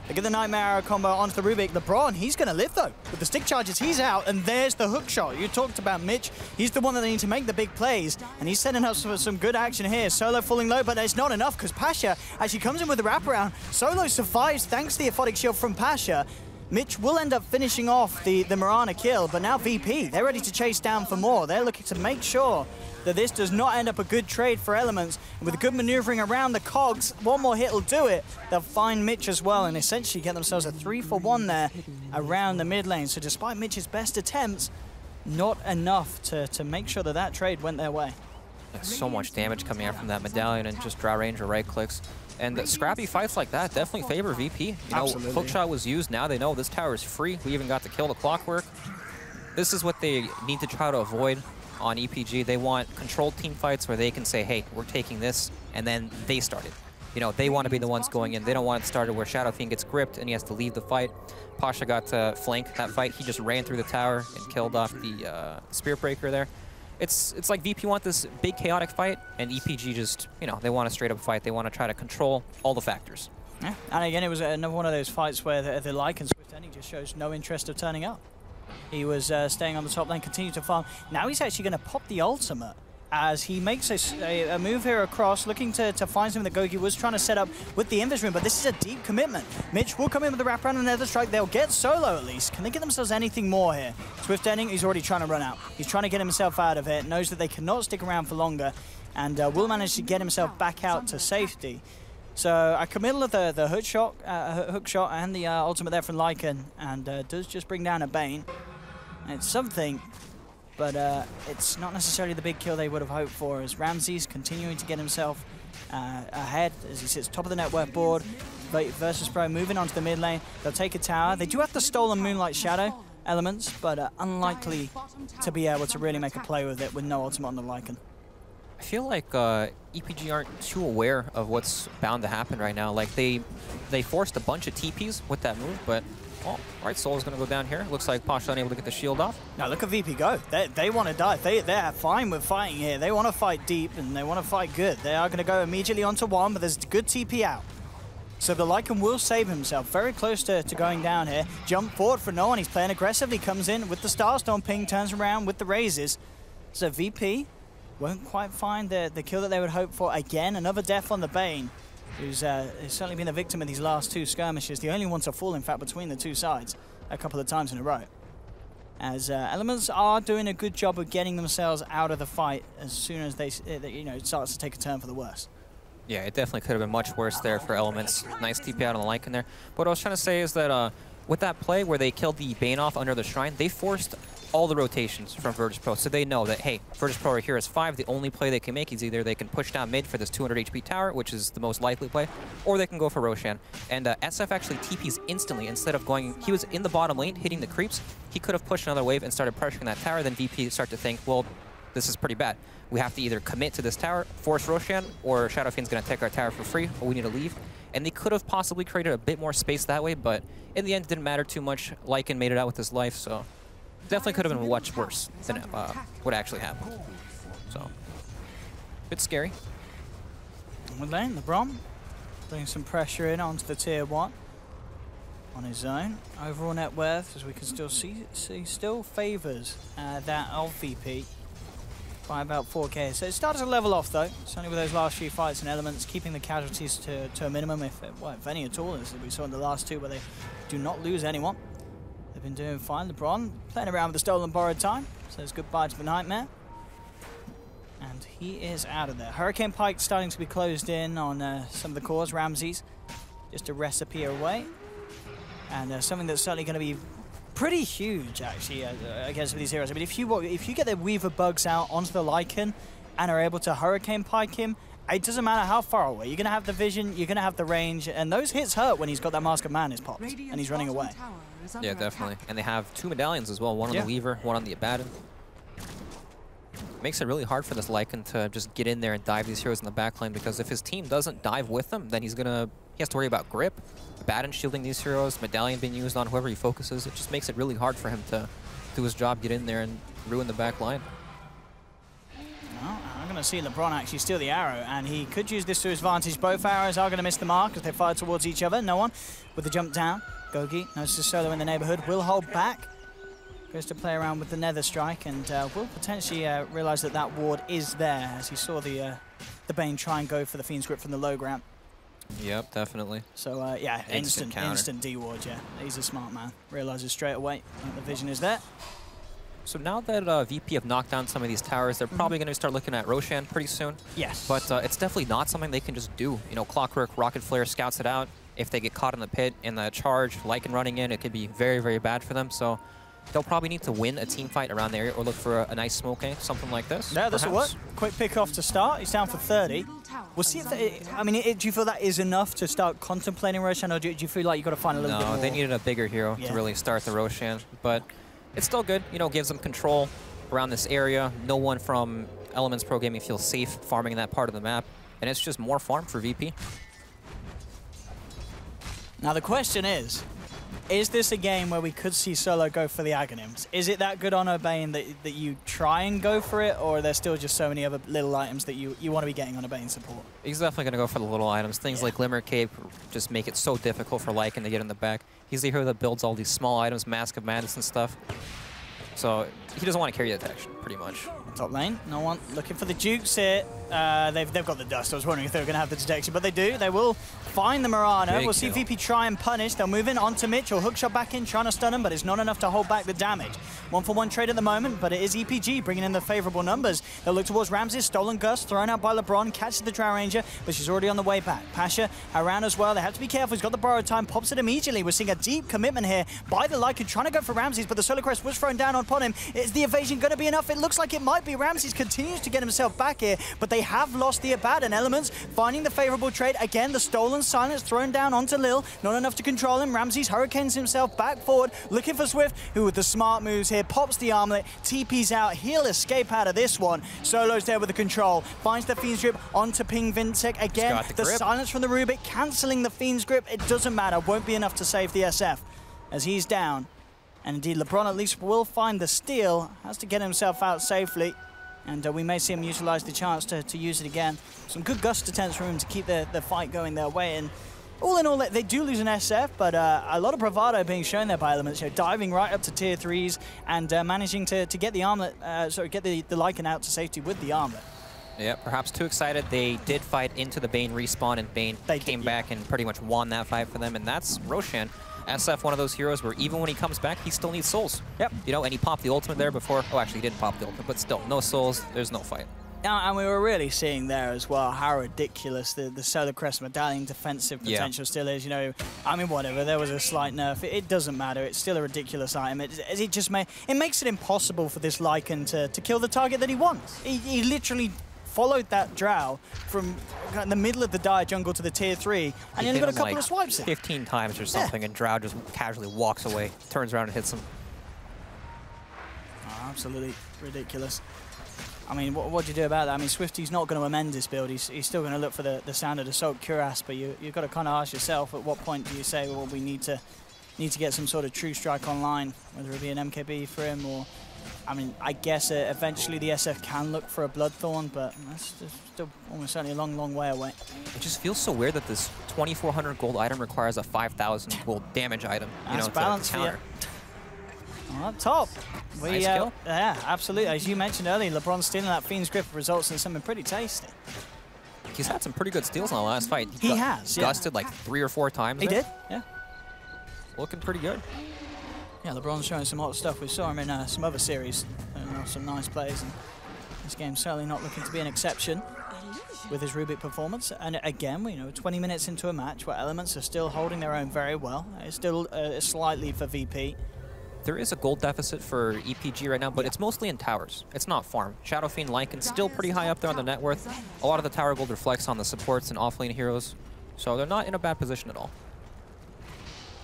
They get the Nightmare Arrow combo onto the Rubik. LeBron, he's going to live, though. With the stick charges, he's out, and there's the hook shot. You talked about Mitch. He's the one that they need to make the big plays, and he's setting up for some good action here. Solo falling low, but it's not enough, because Pasha actually comes in with the wraparound. Solo survives thanks to the Aphotic Shield from Pasha. Mitch will end up finishing off the Mirana kill, but now VP, they're ready to chase down for more. They're looking to make sure that this does not end up a good trade for Elements. And with good maneuvering around the cogs, one more hit will do it. They'll find Mitch as well and essentially get themselves a 3-for-1 there around the mid lane. So despite Mitch's best attempts, not enough to make sure that that trade went their way. So much damage coming out from that medallion, and just Drought Ranger right clicks. And the scrappy fights like that definitely favor VP. You know, hookshot was used. Now they know this tower is free. We even got to kill the Clockwork. This is what they need to try to avoid on EPG. They want controlled team fights where they can say, hey, we're taking this, and then they start it. You know, they want to be the ones going in. They don't want it started where Shadow Fiend gets gripped and he has to leave the fight. Pasha got to flank that fight. He just ran through the tower and killed off the Spear Breaker there. It's like VP want this big chaotic fight, and EPG just, you know, they want a straight up fight. They want to try to control all the factors. Yeah. And again, it was another one of those fights where the Lycan Swift Ending just shows no interest of turning up. He was staying on the top lane, continued to farm. Now he's actually going to pop the ultimate as he makes a move here across, looking to find something that Gogi was trying to set up with the Invis Room, but this is a deep commitment. Mitch will come in with the wraparound and another strike. They'll get Solo at least. Can they get themselves anything more here? Swift Ending, he's already trying to run out. He's trying to get himself out of it, knows that they cannot stick around for longer, and will manage to get himself back out to safety. So a committal of the hook shot and the ultimate there from Lycan, and does just bring down a Bane. It's something, but it's not necessarily the big kill they would have hoped for, as Ramsey's continuing to get himself ahead as he sits top of the network board. Virtus.Pro moving onto the mid lane. They'll take a tower. They do have the stolen Moonlight Shadow Elements, but unlikely to be able to really make a play with it with no ultimate on the Lycan. I feel like EPG aren't too aware of what's bound to happen right now. Like they forced a bunch of TPs with that move, but oh, right, Soul's going to go down here. Looks like Pasha unable to get the shield off. Now look at VP go. They want to dive. They're fine with fighting here. They want to fight deep and they want to fight good. They are going to go immediately onto one, but there's good TP out. So the Lycan will save himself. Very close to going down here. Jump forward for no one. He's playing aggressively. Comes in with the Starstorm ping. Turns around with the raises. So VP won't quite find the kill that they would hope for. Again, another death on the Bane, who's certainly been the victim of these last two skirmishes. The only one to fall, in fact, between the two sides a couple of times in a row. As Elements are doing a good job of getting themselves out of the fight as soon as it starts to take a turn for the worse. Yeah, it definitely could have been much worse there for Elements. Nice TP out on the Lycan there. But what I was trying to say is that with that play where they killed the Bane off under the Shrine, they forced all the rotations from Virtus.Pro. So they know that, hey, Virtus.Pro are here as 5. The only play they can make is either they can push down mid for this 200 HP tower, which is the most likely play, or they can go for Roshan. And SF actually TPs instantly instead of going... He was in the bottom lane hitting the creeps. He could have pushed another wave and started pressuring that tower. Then VP start to think, well, this is pretty bad. We have to either commit to this tower, force Roshan, or Shadow Fiend's going to take our tower for free, or we need to leave. And they could have possibly created a bit more space that way, but in the end, it didn't matter too much. Lycan made it out with his life, so definitely could have been much worse than what actually happened. So, a bit scary. Mid lane, LeBron putting some pressure in onto the tier 1 on his own. Overall net worth, as we can still see still favors that of VP by about 4k. So it started to level off though, certainly with those last few fights and Elements, keeping the casualties to a minimum, if any at all, as we saw in the last two where they do not lose anyone. They've been doing fine. LeBron playing around with the stolen borrowed time. Says goodbye to the Nightmare. And he is out of there. Hurricane Pike starting to be closed in on some of the cores. Ramses just a recipe away. And something that's certainly going to be pretty huge, actually, I guess, for these heroes. I mean, if you get the Weaver bugs out onto the Lycan and are able to Hurricane Pike him, it doesn't matter how far away. You're going to have the vision, you're going to have the range, and those hits hurt when he's got that Mask of Madness popped, and he's running away. Yeah, definitely. And they have 2 medallions as well, one on the Weaver, one on the Abaddon. Makes it really hard for this Lycan to just get in there and dive these heroes in the backline, because if his team doesn't dive with them, then he has to worry about grip, Abaddon shielding these heroes, Medallion being used on whoever he focuses. It just makes it really hard for him to do his job, get in there and ruin the back line. Well, I'm going to see LeBron actually steal the arrow, and he could use this to his advantage. Both arrows are going to miss the mark as they fire towards each other. No one with the jump down. Gogi notices Solo in the neighborhood, will hold back. Goes to play around with the Nether Strike, and will potentially realize that that ward is there, as he saw the Bane try and go for the Fiend's Grip from the low ground. Yep, definitely. So, yeah, instant D-ward, yeah. He's a smart man. Realizes straight away that the vision is there. So now that VP have knocked down some of these towers, they're probably going to start looking at Roshan pretty soon. Yes. But it's definitely not something they can just do. You know, Clockwork, Rocket Flare scouts it out. If they get caught in the pit in the charge, Lycan running in, it could be very, very bad for them. So they'll probably need to win a team fight around the area or look for a nice smoke gank, something like this. Yeah, this will work. Quick pick off to start. He's down for 30. We'll see if I mean, do you feel that is enough to start contemplating Roshan, or do you feel like you've got to find a little bit more? No, they needed a bigger hero to really start the Roshan. But it's still good. You know, gives them control around this area. No one from Elements.Pro Gaming feels safe farming in that part of the map. And it's just more farm for VP. Now the question is this a game where we could see Solo go for the Aghanims? Is it that good on Bane that you try and go for it, or are there still just so many other little items that you want to be getting on a Bane support? He's definitely going to go for the little items. Things like Glimmer Cape just make it so difficult for Lycan to get in the back. He's the hero that builds all these small items, Mask of Madness and stuff. So he doesn't want to carry the detection, pretty much. Top lane, no one looking for the Dukes here. They've got the dust. I was wondering if they were going to have the detection, but they do. They will find the Mirana. We'll see VP try and punish. They'll move in onto Mitchell. Hookshot back in, trying to stun him, but it's not enough to hold back the damage. 1-for-1 trade at the moment, but it is EPG bringing in the favorable numbers. They'll look towards Ramses. Stolen Gust thrown out by LeBron. Catches the Drow Ranger, but she's already on the way back. Pasha around as well. They have to be careful. He's got the borrowed time. Pops it immediately. We're seeing a deep commitment here by the Lycan, trying to go for Ramses, but the Solar Crest was thrown down upon him. Is the evasion going to be enough? It looks like it might be. Ramses continues to get himself back here, but they have lost the Abaddon. Elements finding the favorable trade. Again, the stolen silence thrown down onto Lil. Not enough to control him. Ramses hurricanes himself back forward, looking for Swift, who with the smart moves here pops the armlet, TP's out. He'll escape out of this one. Solo's there with the control. Finds the Fiend's Grip onto Ping Vincek. Again, the silence from the Rubik, cancelling the Fiend's Grip. It doesn't matter. Won't be enough to save the SF as he's down. And indeed, LeBron at least will find the steal. Has to get himself out safely. And we may see him utilize the chance to use it again. Some good gust attempts from him to keep the fight going their way. And all in all, they do lose an SF, but a lot of bravado being shown there by Elements. You know, diving right up to tier 3s and managing to get the armlet, get the Lycan out to safety with the armlet. Yeah, perhaps too excited. They did fight into the Bane respawn, and Bane came back and pretty much won that fight for them. And that's Roshan. SF, one of those heroes where even when he comes back, he still needs souls. Yep. You know, and he popped the ultimate there before. Oh, actually, he didn't pop the ultimate, but still, no souls, there's no fight. And we were really seeing there as well how ridiculous the Solar Crest Medallion defensive potential still is. You know, I mean, whatever, there was a slight nerf. It doesn't matter. It's still a ridiculous item. It makes it impossible for this Lycan to kill the target that he wants. He literally followed that Drow from the middle of the dire jungle to the tier 3, and he only got a couple of swipes in. 15 times or something, and Drow just casually walks away, turns around and hits him. Oh, absolutely ridiculous. I mean, what do you do about that? I mean, Swifty's not going to amend this build. He's still going to look for the standard Assault Cuirass, but you've got to kind of ask yourself, at what point do you say, well, we need to get some sort of True Strike online, whether it be an MKB for him or... I mean, I guess eventually the SF can look for a Bloodthorn, but that's still almost certainly a long, long way away. It just feels so weird that this 2,400 gold item requires a 5,000 gold damage item, you know, to counter. Well, up top. Nice kill. Yeah, absolutely. As you mentioned earlier, LeBron stealing that Fiend's Grip results in something pretty tasty. He's had some pretty good steals in the last fight. He has, Gusted like 3 or 4 times. He did, yeah. Looking pretty good. Yeah, LeBron's showing some hot stuff. We saw him in some other series. Some nice plays. And this game's certainly not looking to be an exception with his Rubik performance. And again, 20 minutes into a match where Elements are still holding their own very well. It's still slightly for VP. There is a gold deficit for EPG right now, but it's mostly in towers. It's not farm. Shadow Fiend, Lycan still pretty high up there on the net worth. A lot of the tower gold reflects on the supports and offlane heroes, so they're not in a bad position at all.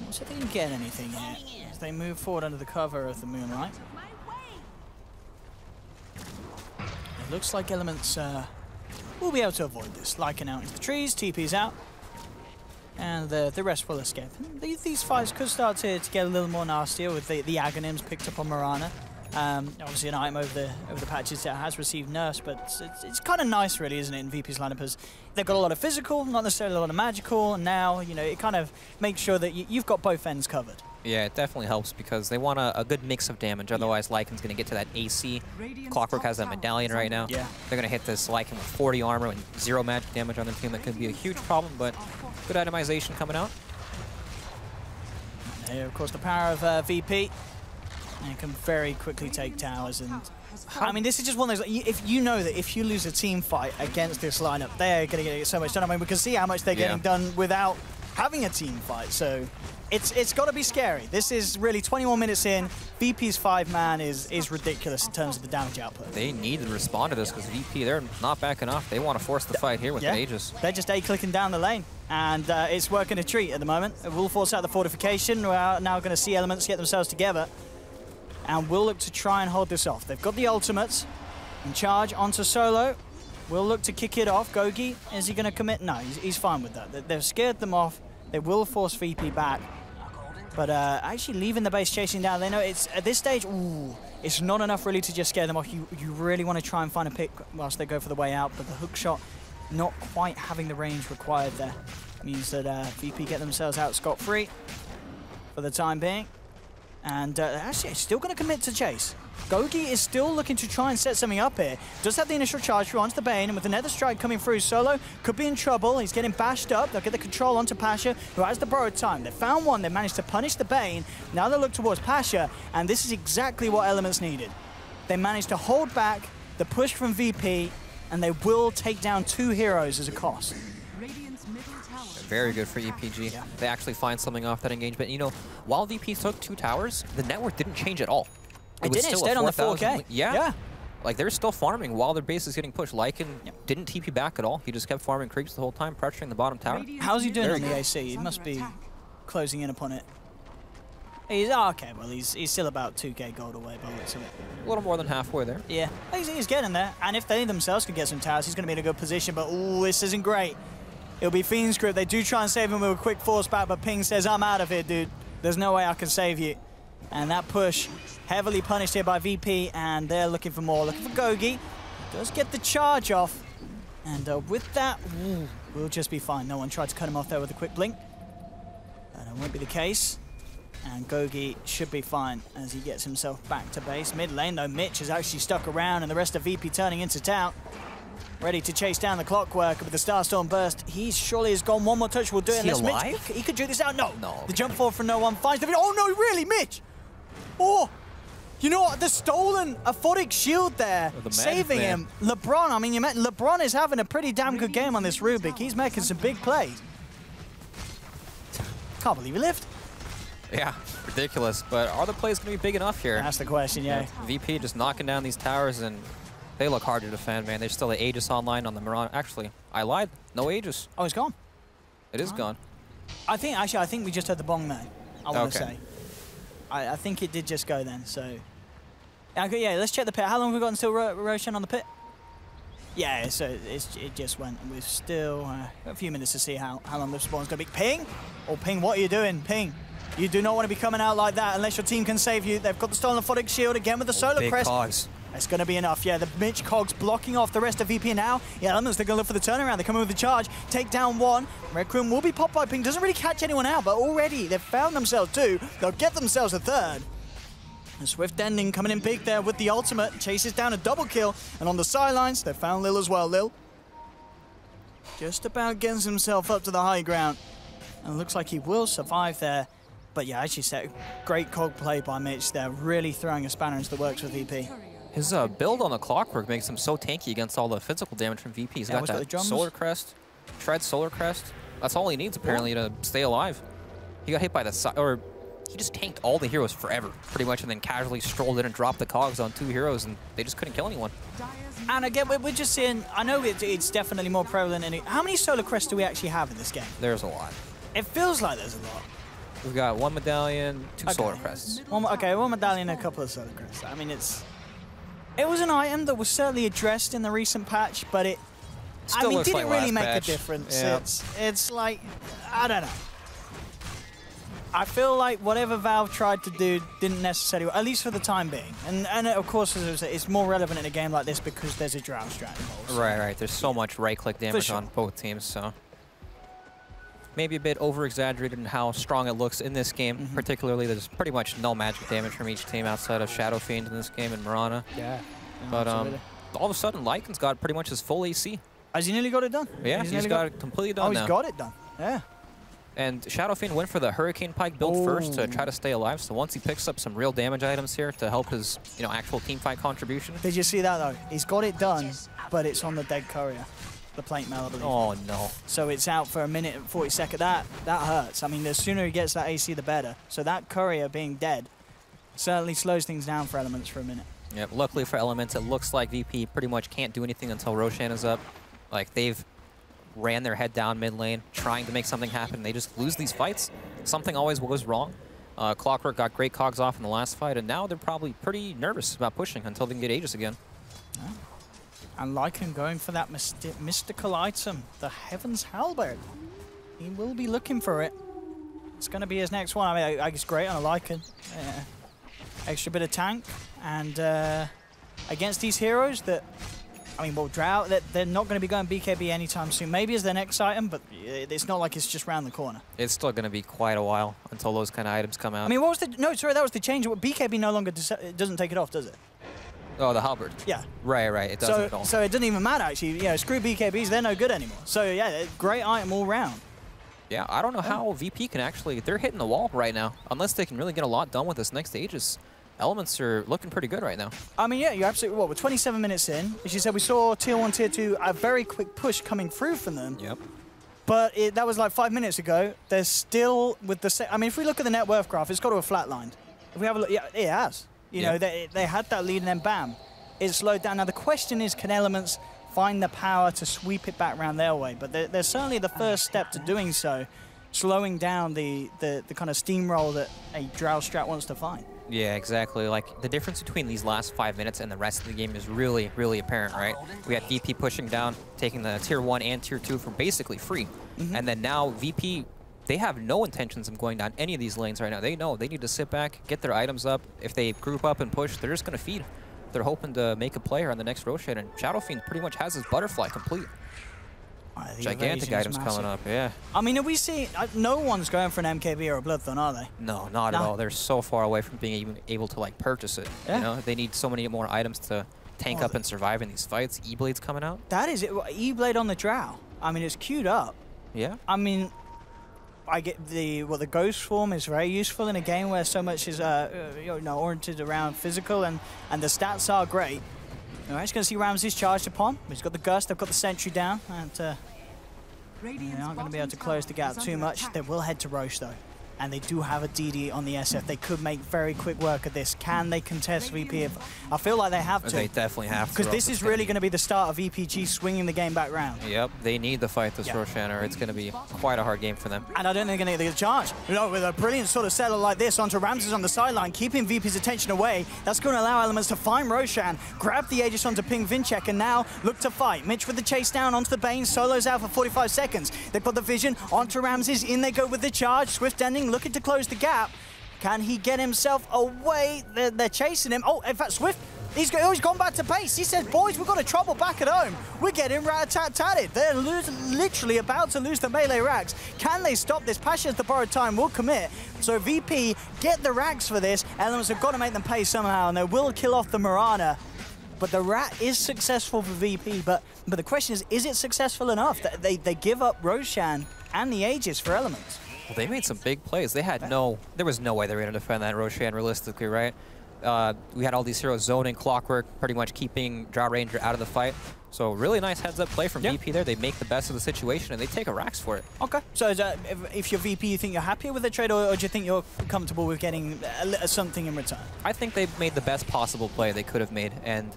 So they didn't get anything here as they move forward under the cover of the moonlight. It looks like Elements will be able to avoid this. Lycan out into the trees, TP's out. And the rest will escape. These fights could start to get a little more nastier with the Aghanims picked up on Mirana. Obviously an item over the patches that has received nerfs, but it's kind of nice really, isn't it, in VP's lineup, as they've got a lot of physical, not necessarily a lot of magical, and now, it kind of makes sure that you've got both ends covered. Yeah, it definitely helps because they want a good mix of damage, otherwise Lycan's going to get to that AC. Clockwork has that medallion right now. Yeah. They're going to hit this Lycan with 40 armor and 0 magic damage on their team. That could be a huge problem, but good itemization coming out. And here, of course, the power of VP. And can very quickly take towers. And I mean, this is just one of those, if you know that if you lose a team fight against this lineup, they are going to get so much done. I mean, we can see how much they're getting done without having a team fight. So it's got to be scary. This is really 21 minutes in. VP's 5-man is ridiculous in terms of the damage output. They need to respond to this because VP, they're not backing off. They want to force the fight here with the Aegis. They're just A-clicking down the lane. And it's working a treat at the moment. We'll force out the fortification. We're now going to see Elements get themselves together. And we'll look to try and hold this off. They've got the ultimates. In charge onto Solo. We'll look to kick it off. Gogi, is he going to commit? No, he's fine with that. They've scared them off. They will force VP back. But actually leaving the base, chasing down, they know it's at this stage, it's not enough really to just scare them off. You really want to try and find a pick whilst they go for the way out. But the hook shot not quite having the range required there. Means that VP get themselves out scot-free for the time being. And actually, still going to commit to chase. Gogi is still looking to try and set something up here. Does have the initial charge through onto the Bane, and with the Nether Strike coming through, Solo could be in trouble. He's getting bashed up. They'll get the control onto Pasha, who has the borrowed time. They found one. They managed to punish the Bane. Now they look towards Pasha, and this is exactly what Elements needed. They managed to hold back the push from VP, and they will take down 2 heroes as a cost. Very good for EPG. Yeah. They actually find something off that engagement. While VP took 2 towers, the network didn't change at all. It didn't. It stayed on the 4K. Yeah. Like, they're still farming while their base is getting pushed. Lycan didn't TP back at all. He just kept farming creeps the whole time, pressuring the bottom tower. How's he doing on the AC? He must be closing in upon it. Okay, well, he's still about 2K gold away by the looks of it. A little more than halfway there. Yeah, he's getting there. And if they themselves can get some towers, he's going to be in a good position. But, this isn't great. It'll be Fiend's Grip. They do try and save him with a quick force back, but Ping says, I'm out of here, dude. There's no way I can save you. And that push heavily punished here by VP, and they're looking for more. Looking for Gogi. Does get the charge off. And with that, we'll just be fine. No one tried to cut him off there with a quick blink. That won't be the case. And Gogi should be fine as he gets himself back to base. Mid lane, though, Mitch is actually stuck around, and the rest of VP turning into tout. Ready to chase down the Clockwork with the Starstorm burst. He surely has gone. One more touch will do it. Is he alive? Mitch, he could do this out. No. No. The jump forward from no one finds the video. Oh, no, really, Mitch? Oh, you know what? The stolen aphotic shield there, saving him. LeBron, I mean, LeBron is having a pretty damn good game on this Rubik. He's making some big plays. Can't believe he lived. Yeah, ridiculous. But are the plays going to be big enough here? That's the question, yeah. VP just knocking down these towers, and they look hard to defend, man. There's still an Aegis online on the Mirana. Actually, I lied. No Aegis. Oh, it's gone? It is gone. I think we just heard the bong there, I want to say. I think it did just go then, so... Yeah, let's check the pit. How long have we got until Roshan on the pit? Yeah, so it just went. We've still a few minutes to see how long the spawn's going to be. Ping? Oh, Ping, what are you doing? Ping. You do not want to be coming out like that unless your team can save you. They've got the stolen aphotic shield again with the solar crest. Cogs. It's going to be enough, yeah. The Mitch Cogs blocking off the rest of VP now. Yeah, Elements, they're going to look for the turnaround. They're coming with the charge. Take down one. Red Room will be popped by Ping. Doesn't really catch anyone out, but already they've found themselves 2. They'll get themselves a 3rd. A swift ending coming in big there with the ultimate. Chases down a double kill. And on the sidelines, they found Lil as well. Lil just about gets himself up to the high ground. And it looks like he will survive there. But yeah, as you said, great cog play by Mitch there, really throwing a spanner into the works with VP. His build on the Clockwork makes him so tanky against all the physical damage from VP. He's got that Solar Crest, Shred Solar Crest. That's all he needs, apparently, to stay alive. He got hit by the side, or he just tanked all the heroes forever, pretty much, and then casually strolled in and dropped the cogs on 2 heroes, and they just couldn't kill anyone. And again, we're just seeing, I know it's definitely more prevalent in it. How many Solar Crests do we actually have in this game? There's a lot. It feels like there's a lot. We've got 1 medallion, 2 Solar Crests. One medallion and a couple of Solar Crests. I mean, it was an item that was certainly addressed in the recent patch, but it didn't really make a difference. Yeah. It's like, I don't know. I feel like whatever Valve tried to do didn't necessarily, at least for the time being. And of course, as I said, it's more relevant in a game like this because there's a Drow strat involved. So. Right. There's so much right-click damage on both teams, so maybe a bit over-exaggerated in how strong it looks in this game. Particularly, there's pretty much no magic damage from each team outside of Shadow Fiend in this game and Mirana. Yeah. But all of a sudden, Lycan's got pretty much his full AC. Has he nearly got it done? Yeah, he's got it completely done now. Oh, he's got it done. Yeah. And Shadow Fiend went for the Hurricane Pike build first to try to stay alive. So once he picks up some real damage items here to help his, actual teamfight contribution. Did you see that though? He's got it done, but it's on the dead courier, the plate mail, I believe. Oh no! So it's out for 1 minute and 40 seconds. That hurts. I mean, the sooner he gets that AC, the better. So that courier being dead certainly slows things down for Elements for a minute. Yep. Luckily for Elements, it looks like VP pretty much can't do anything until Roshan is up. Like they've ran their head down mid lane, trying to make something happen. They just lose these fights. Something always goes wrong. Clockwork got great cogs off in the last fight, and now they're probably pretty nervous about pushing until they can get Aegis again. Yeah. And Lycan going for that mystical item, the Heaven's Halberd. He will be looking for it. It's going to be his next one. I mean, I guess great on a Lycan. Extra bit of tank, and against these heroes that, I mean, well, Drow, they're not going to be going BKB anytime soon. Maybe as their next item, but it's not like it's just round the corner. It's still going to be quite a while until those kind of items come out. I mean, what was the... No, sorry, that was the change. BKB no longer doesn't take it off, does it? Oh, the halberd. Yeah. Right. It doesn't at all. So it doesn't even matter, actually. Screw BKBs, they're no good anymore. So, yeah, great item all round. Yeah, I don't know how VP can actually... They're hitting the wall right now. Unless they can really get a lot done with this next Aegis. Elements are looking pretty good right now. I mean, yeah, you're absolutely... Well, we're 27 minutes in. As you said, we saw Tier 1, Tier 2, a very quick push coming through from them. Yep. But that was like 5 minutes ago. They're still with the... I mean, if we look at the net worth graph, it's got to have flatlined. If we have a look... Yeah, it has. You know, they had that lead and then bam. It slowed down. Now, the question is, can Elements find the power to sweep it back around their way? But they're certainly the first step to doing so, slowing down the kind of steamroll that a Drow strat wants to find. Yeah, exactly. Like, the difference between these last 5 minutes and the rest of the game is really, really apparent, right? We had VP pushing down, taking the Tier 1 and Tier 2 for basically free. And then now VP, they have no intentions of going down any of these lanes right now. They know they need to sit back, get their items up. If they group up and push, they're just going to feed. They're hoping to make a play on the next Roshan, and Shadow Fiend pretty much has his butterfly complete. Gigantic items coming up, yeah. I mean, we see no one's going for an MKB or a Bloodthorn, are they? No, not at all. They're so far away from being even able to like purchase it. Yeah. You know, they need so many more items to tank up and survive in these fights. E-Blade's coming out. That is it. E-Blade on the Drow. I mean, it's queued up. Yeah. I mean, I get the Ghost form is very useful in a game where so much is oriented around physical, and the stats are great. All right, just going to see Ramses charged upon. He's got the Gust, they've got the Sentry down, and they aren't going to be able to close the gap too much. They will head to Roche, though, and they do have a DD on the SF. They could make very quick work of this. Can they contest VP? I feel like they have to. They definitely have to. Because this is really going to be the start of VPG swinging the game back round. Yep, they need to fight this Roshan, or it's going to be quite a hard game for them. And I don't think they're going to get the charge. With a brilliant sort of settle like this onto Ramses on the sideline, keeping VP's attention away, that's going to allow Elements to find Roshan, grab the Aegis onto Ping Vinchek, and now look to fight. Mitch with the chase down onto the Bane, solos out for 45 seconds. They've got the vision onto Ramses, in they go with the charge. Swift ending, looking to close the gap. Can he get himself away? They're chasing him. Oh, in fact, Swift, he's gone back to base. He says, boys, we've got a trouble back at home. We're getting rat-tat-tatted. They're literally about to lose the melee racks. Can they stop this? Passion's the borrowed time will commit. So VP get the racks for this. Elements have got to make them pay somehow, and they will kill off the Mirana. But the rat is successful for VP. But the question is it successful enough? They give up Roshan and the Aegis for Elements. Well, they made some big plays. They had there was no way they were going to defend that Roshan realistically, right? We had all these heroes zoning Clockwork, pretty much keeping Drow Ranger out of the fight. So really nice heads-up play from VP there. They make the best of the situation, and they take a Rax for it. Okay. So is that, if you're VP, you think you're happier with the trade, or do you think you're comfortable with getting something in return? I think they've made the best possible play they could have made, and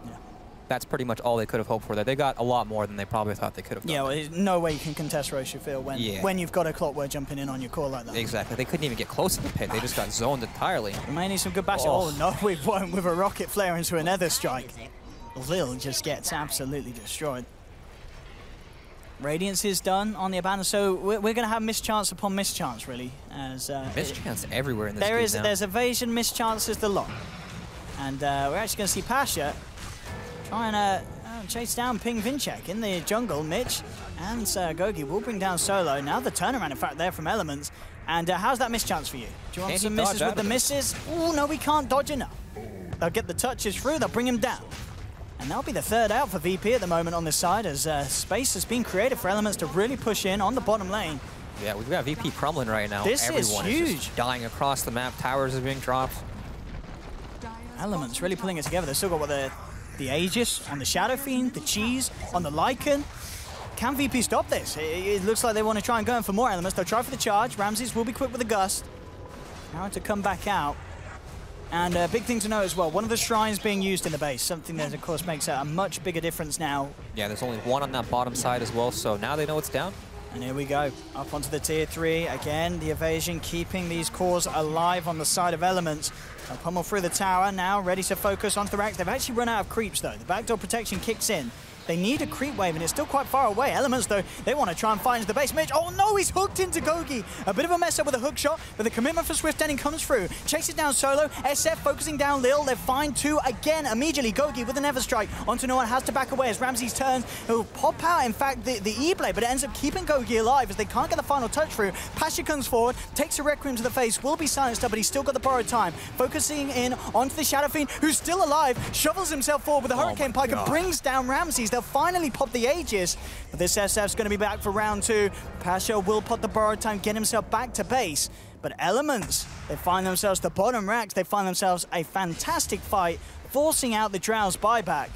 that's pretty much all they could have hoped for there. They got a lot more than they probably thought they could have done. Yeah, well, there's no way you can contest Roche, you feel, when you've got a Clockwork jumping in on your core like that. Exactly. They couldn't even get close to the pit. They just got zoned entirely. We may need some good bash. Oh, no, we've won with a rocket flare into a nether strike. Lil just gets absolutely destroyed. Radiance is done on the Abandon, so we're going to have mischance upon mischance, really. As mischance everywhere in this game now. There's evasion, mischance is the lot. And we're actually going to see Pasha trying to chase down Ping Vinchek in the jungle. Mitch and Gogi will bring down Solo. Now the turnaround, in fact, there from Elements. And how's that mischance for you? Do you want some misses with the misses? Oh, no, we can't dodge enough. They'll get the touches through, they'll bring him down. And that'll be the third out for VP at the moment on this side, as space has been created for Elements to really push in on the bottom lane. Yeah, we've got VP crumbling right now. Everyone is huge. Just dying across the map. Towers are being dropped. Elements really pulling it together. They've still got the Aegis on the Shadow Fiend, the Cheese on the Lycan. Can VP stop this? It looks like they want to try and go in for more Elements. They'll try for the charge. Ramses will be quick with the Gust. Now to come back out. And a big thing to note as well, one of the shrines being used in the base, something that of course makes a much bigger difference now. Yeah, there's only one on that bottom side as well, so now they know it's down. And here we go, up onto the tier 3. Again, the evasion keeping these cores alive on the side of Elements. They'll pummel through the tower now, ready to focus onto the racks. They've actually run out of creeps though. The backdoor protection kicks in. They need a creep wave, and it's still quite far away. Elements, though, they want to try and find the base. Mitch, oh no, he's hooked into Gogi. A bit of a mess up with a hook shot, but the commitment for Swift Ending comes through. Chases down Solo. SF focusing down Lil. They find 2 again immediately. Gogi with an Everstrike onto no one, has to back away as Ramses turns. He'll pop out, in fact, the E-Blade, but it ends up keeping Gogi alive as they can't get the final touch through. Pasha comes forward, takes a Requiem to the face, will be silenced up, but he's still got the borrowed time. Focusing in onto the Shadow Fiend, who's still alive, shovels himself forward with a Hurricane Pike and brings down Ramses. They'll finally pop the Aegis, but this SF's going to be back for round 2. Pasha will put the borrowed time, get himself back to base. But Elements, they find themselves the bottom racks. They find themselves a fantastic fight, forcing out the Drow's buyback.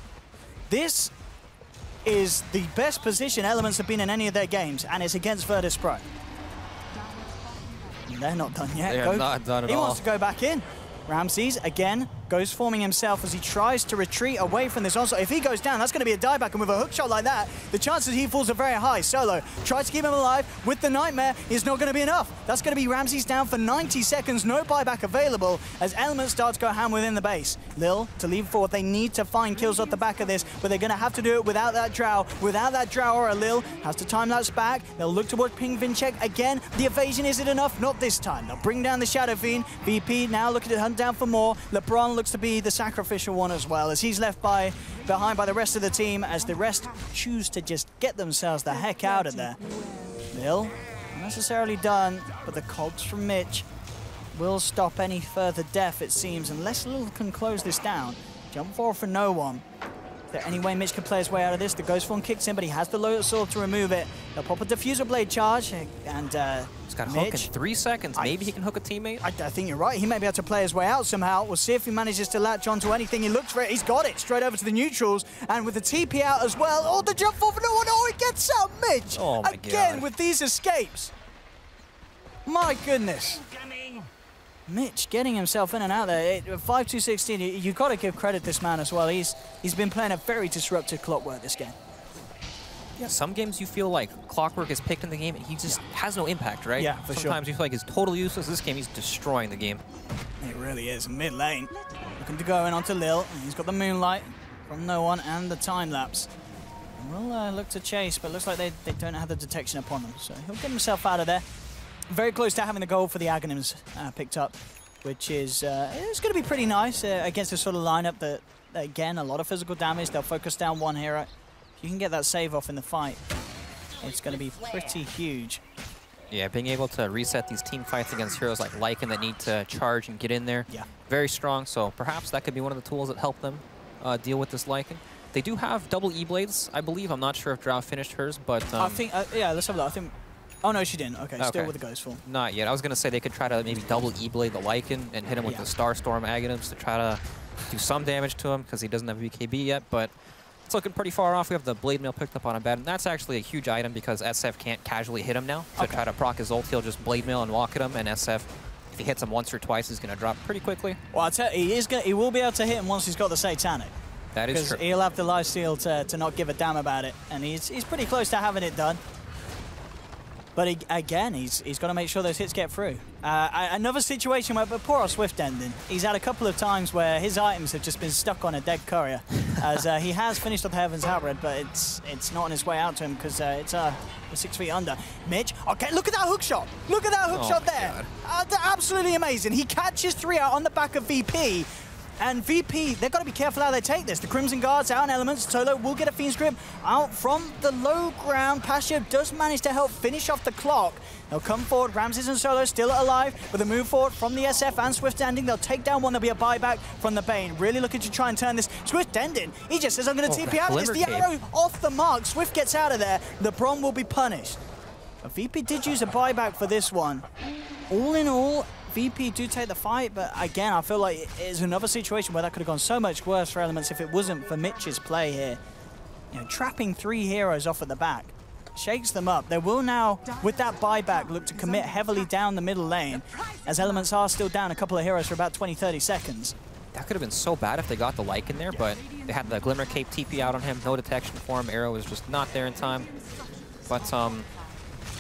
This is the best position Elements have been in any of their games, and it's against Virtus.Pro. They're not done yet. They're not done at all. He wants to go back in. Ramses, again, goes forming himself as he tries to retreat away from this onslaught. If he goes down, that's going to be a dieback, and with a hook shot like that, the chances he falls are very high. Solo tries to keep him alive with the Nightmare. Is not going to be enough. That's going to be Ramses down for 90 seconds. No buyback available as Elements start to go ham within the base. Lil to lead forward. They need to find kills off the back of this, but they're going to have to do it without that Drow. Without that Drow or a Lil has to time lapse back. They'll look towards Ping Vinchek again. The evasion, is it enough? Not this time. They'll bring down the Shadow Fiend. VP now looking to hunt down for more. LeBron looks to be the sacrificial one as well, as he's left behind by the rest of the team, as the rest choose to just get themselves the heck out of there. Lil, not necessarily done, but the cogs from Mitch will stop any further death, it seems, unless Lil can close this down. Jump forward for no one. Is there any way Mitch can play his way out of this? The Ghost Form kicks in, but he has the Lotus Sword to remove it. They'll pop a Diffuser Blade charge, and he's got a hook in 3 seconds. Maybe he can hook a teammate. I think you're right. He may be able to play his way out somehow. We'll see if he manages to latch onto anything. He looks for it. He's got it. Straight over to the neutrals, and with the TP out as well. Oh, the jump forward for no one. Oh, he gets out, Mitch. Oh, my Again God. with these escapes. My goodness. Mitch getting himself in and out there. 5-2-16, you've got to give credit to this man as well. He's been playing a very disrupted Clockwork this game. Yeah, some games you feel like Clockwork is picked in the game and he just has no impact, right? Yeah, for sure. Sometimes you feel like he's totally useless. This game, he's destroying the game. It really is. Mid lane. Looking to go in onto Lil. He's got the Moonlight from no one and the time lapse. And we'll look to chase, but looks like they don't have the detection upon them. So he'll get himself out of there. Very close to having the goal for the Aghanims picked up, which is it's going to be pretty nice against a sort of lineup that, again, a lot of physical damage. They'll focus down one hero. If you can get that save off in the fight, it's going to be pretty huge. Yeah, being able to reset these team fights against heroes like Lycan that need to charge and get in there. Yeah. Very strong, so perhaps that could be one of the tools that help them deal with this Lycan. They do have double E-Blades, I believe. I'm not sure if Drow finished hers, but... I think, yeah, let's have a look. I think Oh, no, she didn't. Okay, still with the Ghost Form. Not yet. I was going to say they could try to maybe double E-Blade the Lycan and hit him with the Starstorm Aghanims to try to do some damage to him because he doesn't have BKB yet, but it's looking pretty far off. We have the Blade Mail picked up on a bed, and that's actually a huge item because SF can't casually hit him now. To try to proc his ult, he'll just Blade Mail and walk at him, and SF, if he hits him once or twice, is going to drop pretty quickly. Well, I'll tell you, he will be able to hit him once he's got the Satanic. That is true. Because he'll have the lifesteal to not give a damn about it, and he's pretty close to having it done. But again, he's got to make sure those hits get through. Another situation where, but poor old Swift ending. He's had a couple of times where his items have just been stuck on a dead courier, as he has finished off the Heaven's Halberd, but it's not on his way out to him because it's 6 feet under. Mitch, okay, look at that hook shot. Look at that hook shot there. Absolutely amazing. He catches 3 out on the back of VP. And VP, they've got to be careful how they take this. The Crimson Guard's out in Elements. Solo will get a Fiend's Grip out from the low ground. Pasha does manage to help finish off the clock. They'll come forward. Ramses and Solo still alive with a move forward from the SF and Swift Ending. They'll take down one. There'll be a buyback from the Bane. Really looking to try and turn this. Swift Ending, he just says, I'm going to TP out of this. The arrow off the mark. Swift gets out of there. The Brom will be punished. But VP did use a buyback for this one. All in all, VP do take the fight, but again, I feel like it's another situation where that could have gone so much worse for Elements if it wasn't for Mitch's play here. You know, trapping 3 heroes off at the back. Shakes them up. They will now, with that buyback, look to commit heavily down the middle lane, as Elements are still down a couple of heroes for about 20-30 seconds. That could have been so bad if they got the Lycan there, but they had the Glimmer Cape TP out on him, no detection for him, arrow was just not there in time. But, I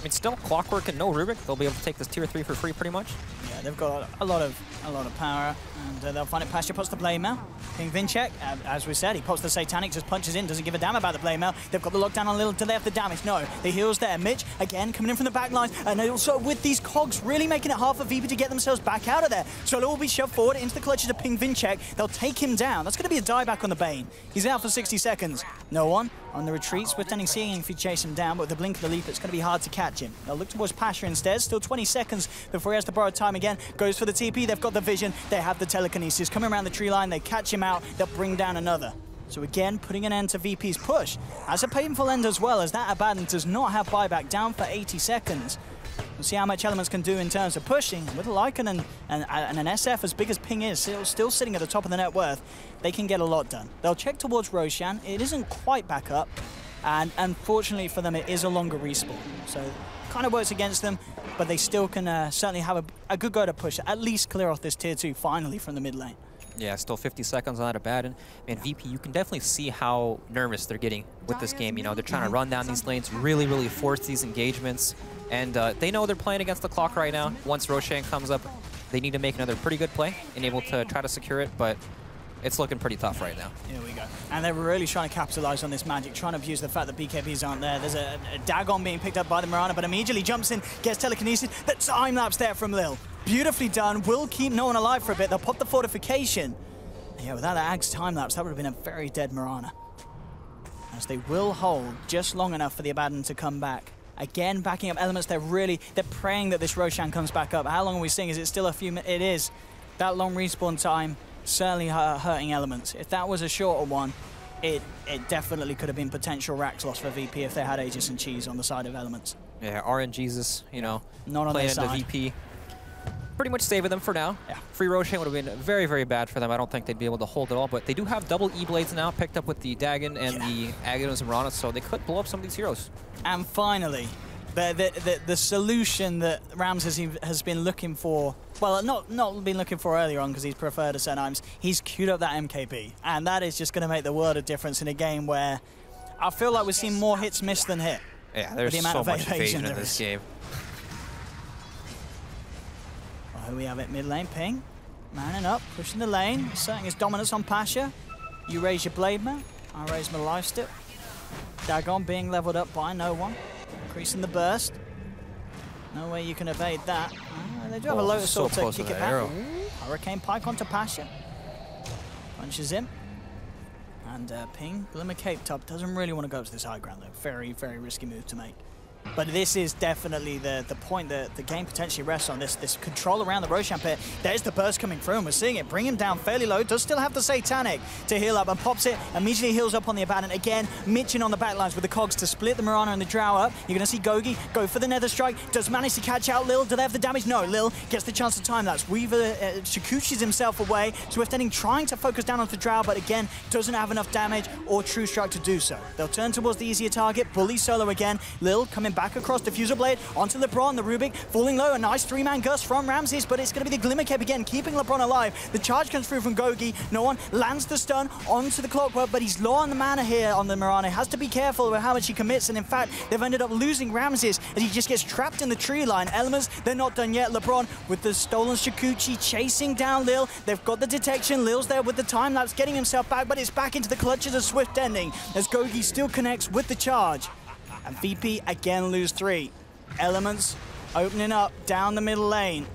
mean, still, Clockwork and no Rubik, they'll be able to take this tier 3 for free pretty much. Yeah, they've got a lot of power, and they'll find it. Pasha puts the Blade Mail. King Vinchek, as we said, he pops the Satanic, just punches in, doesn't give a damn about the Blade Mail. They've got the lockdown on Lil. Do they have the damage? No. The heals there. Mitch, again, coming in from the back lines, and also with these cogs really making it hard for VP to get themselves back out of there. Solo will be shoved forward into the clutches of Ping Vinchek. They'll take him down. That's going to be a dieback on the Bane. He's out for 60 seconds. No one on the retreat. Swift Ending seeing if he chase him down, but with the blink of the leap, it's going to be hard to catch him. They'll look towards Pasha instead. Still 20 seconds before he has to borrow time again. Goes for the TP. They've got the vision. They have the telekinesis. Coming around the tree line, they catch him out. They'll bring down another. So again, putting an end to VP's push. As a painful end as well, as that Abaddon does not have buyback, down for 80 seconds. We'll see how much Elements can do in terms of pushing. With a Lycan and an SF as big as Ping is, still sitting at the top of the net worth, they can get a lot done. They'll check towards Roshan. It isn't quite back up, and unfortunately for them, it is a longer respawn. So kind of works against them, but they still can certainly have a good go to push, at least clear off this tier 2 finally from the mid lane. Yeah, still 50 seconds on Abaddon. And VP, you can definitely see how nervous they're getting with this game. You know, they're trying to run down these lanes, really force these engagements. And they know they're playing against the clock right now. Once Roshan comes up, they need to make another pretty good play and able to try to secure it, but it's looking pretty tough right now. Here we go. And they're really trying to capitalize on this magic, trying to abuse the fact that BKBs aren't there. There's a Dagon being picked up by the Mirana, but immediately jumps in, gets telekinesis. The time-lapse there from Lil. Beautifully done. Will keep no one alive for a bit. They'll pop the fortification. Yeah, without that Ag's time-lapse, that would have been a very dead Mirana. As they will hold just long enough for the Abaddon to come back. Again, backing up Elements, they're praying that this Roshan comes back up. How long are we seeing? Is it still a few minutes? It is. That long respawn time certainly hurting Elements. If that was a shorter one, it definitely could have been potential Rax loss for VP if they had Aegis and Cheese on the side of Elements. Yeah, RNGesus, you know, not on their side. VP. Pretty much saving them for now. Yeah. Free Roshan would have been very bad for them. I don't think they'd be able to hold it all, but they do have double E-Blades now, picked up with the Dagon and the Aghanims and Mirana, so they could blow up some of these heroes. And finally, the solution that Rams has been looking for, well, not been looking for earlier on because he's preferred a certain items, he's queued up that MKB. And that is just going to make the world of difference in a game where I feel like we've seen more hits missed than hit. Yeah, there's so much evasion in this game. Here we have it, mid lane, Ping. Manning up, pushing the lane, asserting his dominance on Pasha. You raise your Blade Mail, I raise my lifesteal. Dagon being leveled up by no one. Increasing the burst. No way you can evade that. They do have a Lotus Sword to kick it back. Hurricane Pike onto Pasha. Punches him. And Ping, Glimmer Cape Top, doesn't really want to go to this high ground though. Very risky move to make. But this is definitely the point that the game potentially rests on, this control around the Roshan pit. There's the burst coming through, and we're seeing it bring him down fairly low. Does still have the Satanic to heal up, and pops it, immediately heals up on the Abaddon. Again, Mitchin on the backlines with the cogs to split the Mirana and the Drow up. You're going to see Gogi go for the Nether Strike. Does manage to catch out Lil. Do they have the damage? No, Lil gets the chance to time that. Weaver Shikuchi's himself away. Swift Ending trying to focus down onto the Drow, but again, doesn't have enough damage or True Strike to do so. They'll turn towards the easier target. Bully solo again. Lil coming back across Diffuser Blade onto LeBron, the Rubik falling low. A nice 3-man gust from Ramses, but it's going to be the Glimmer Cape again, keeping LeBron alive. The charge comes through from Gogi. No one lands the stun onto the Clockwork, but he's low on the mana here on the Mirana. Has to be careful with how much he commits, and in fact, they've ended up losing Ramses as he just gets trapped in the tree line. Elements, they're not done yet. LeBron with the stolen Shikuchi chasing down Lil. They've got the detection. Lil's there with the time lapse, getting himself back, but it's back into the clutches of Swift Ending as Gogi still connects with the charge. And VP again lose 3. Elements opening up down the middle lane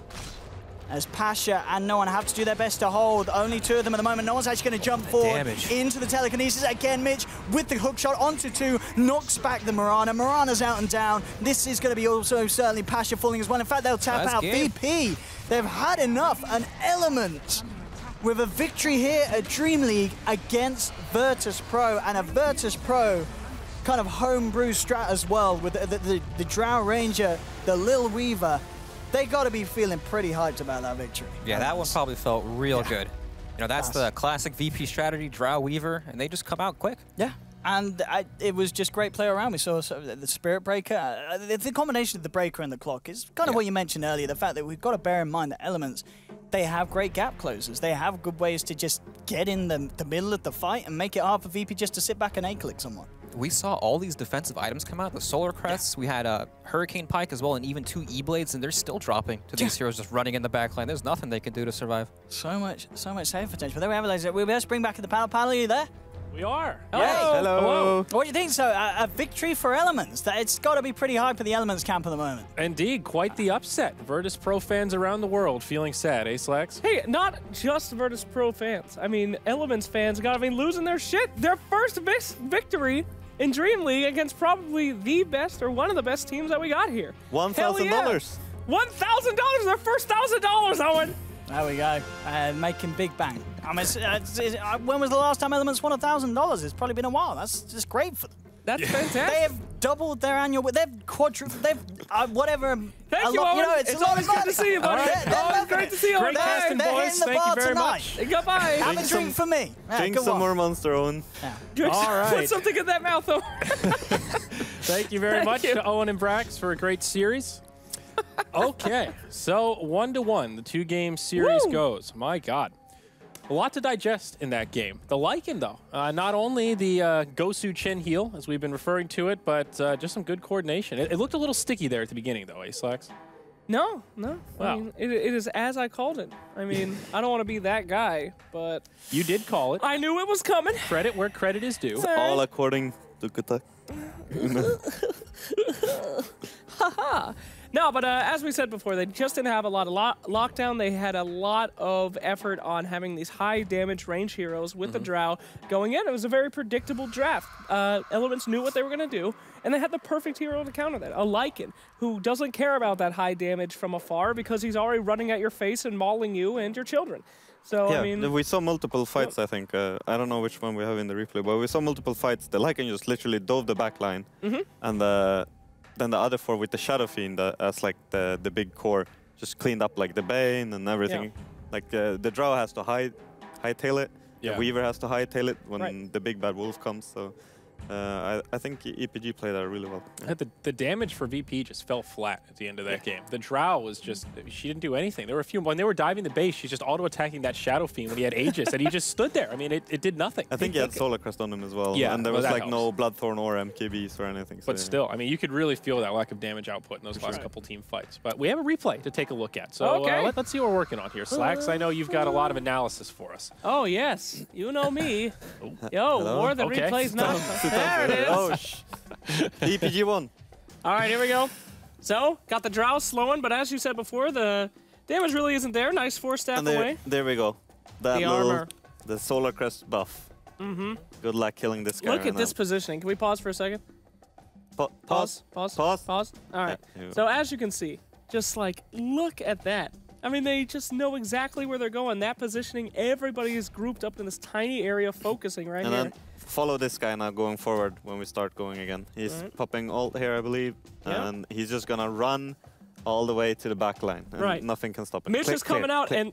as Pasha and No One have to do their best to hold. Only 2 of them at the moment. No one's actually going to jump forward into the telekinesis. Again, Mitch with the hook shot onto 2, knocks back the Mirana. Mirana's out and down. This is going to be also certainly Pasha falling as well. In fact, they'll tap out VP. They've had enough. An Element with a victory here at DreamLeague against Virtus.Pro, and a Virtus.Pro kind of homebrew strat as well with the Drow Ranger, the Lil Weaver. They got to be feeling pretty hyped about that victory. Yeah, that one probably felt real good. You know, that's the classic VP strategy, Drow Weaver, and they just come out quick. Yeah, and it was just great play around. We saw the Spirit Breaker. The combination of the Breaker and the Clock is kind of what you mentioned earlier, the fact that we've got to bear in mind that Elements, they have great gap closers. They have good ways to just get in the middle of the fight and make it hard for VP just to sit back and A-click someone. We saw all these defensive items come out, the Solar Crests, we had a Hurricane Pike as well, and even 2 E-Blades, and they're still dropping to these heroes just running in the backline. There's nothing they can do to survive. So much save potential. But there we have it, ladies. We'll best bring back in the panel. Are you there? We are. Hello. Hey. Hello. What do you think? So, a victory for Elements. It's got to be pretty hype for the Elements camp at the moment. Indeed, quite the upset. Virtus.Pro fans around the world feeling sad, eh, Slacks? Hey, not just Virtus.Pro fans. I mean, Elements fans got to be losing their shit. Their first victory in DreamLeague against probably the best or one of the best teams that we got here. $1,000. $1,000, their first $1,000, Owen. There we go, making big bang. I mean, when was the last time Elements won $1,000? It's probably been a while. That's just great for them. That's fantastic. They have doubled their annual. They've quadrupled. They've whatever. Thank you, Owen. You know, it's always good to see you, buddy. Always great to see you. Great casting, boys. Thank you very much. Goodbye. Have a drink for me. Drink some more Monster, Owen. Yeah. All right. Put something in that mouth, Owen. Thank you very much to Owen and Brax for a great series. Okay, so 1-1, the 2-game series goes. My God. A lot to digest in that game. The Lycan, though, not only the Gosu chin heal, as we've been referring to it, but just some good coordination. It looked a little sticky there at the beginning, though, Slacks? No. Wow. I mean, it is as I called it. I mean, I don't want to be that guy, but... You did call it. I knew it was coming. Credit where credit is due. All according to Kutak. Haha. No, but as we said before, they just didn't have a lot of lockdown. They had a lot of effort on having these high damage range heroes with the Drow going in. It was a very predictable draft. Elements knew what they were going to do, and they had the perfect hero to counter that. A Lycan, who doesn't care about that high damage from afar because he's already running at your face and mauling you and your children. So, yeah, I mean, we saw multiple fights, I think. I don't know which one we have in the replay, but we saw multiple fights. The Lycan just literally dove the back line, and then the other 4 with the Shadow Fiend as like the big core just cleaned up like the Bane and everything. Yeah. Like the Drow has to hightail it. Yeah. The Weaver has to hightail it when the big bad wolf comes. So I think EPG played that really well. Yeah. The damage for VP just fell flat at the end of that game. The Drow was just, she didn't do anything. There were a few, when they were diving the base, she's just auto-attacking that Shadow Fiend when he had Aegis, and he just stood there. I mean, it did nothing. I think he had Solar Crest on him as well. Yeah, and there was like helps. no Bloodthorn or MKBs or anything. So But still, I mean, you could really feel that lack of damage output in those last couple team fights. But we have a replay to take a look at. So let's see what we're working on here. Slacks, I know you've got a lot of analysis for us. oh, yes. You know me. Yo, more the Okay. replays now. There it is. Oh, EPG won. All right, here we go. So, got the Drow slowing, but as you said before, the damage really isn't there. Nice 4-staff And away. there we go. That The little, armor. the Solar Crest buff. Good luck killing this guy. Look at this positioning. Can we pause for a second? Pause. All right. Yeah. So as you can see, just like, look at that. I mean, they just know exactly where they're going. That positioning, everybody is grouped up in this tiny area, focusing right And here. then follow this guy now going forward when we start going again. He's popping ult here, I believe, and he's just gonna run all the way to the back line. And nothing can stop him. Mitch is coming out and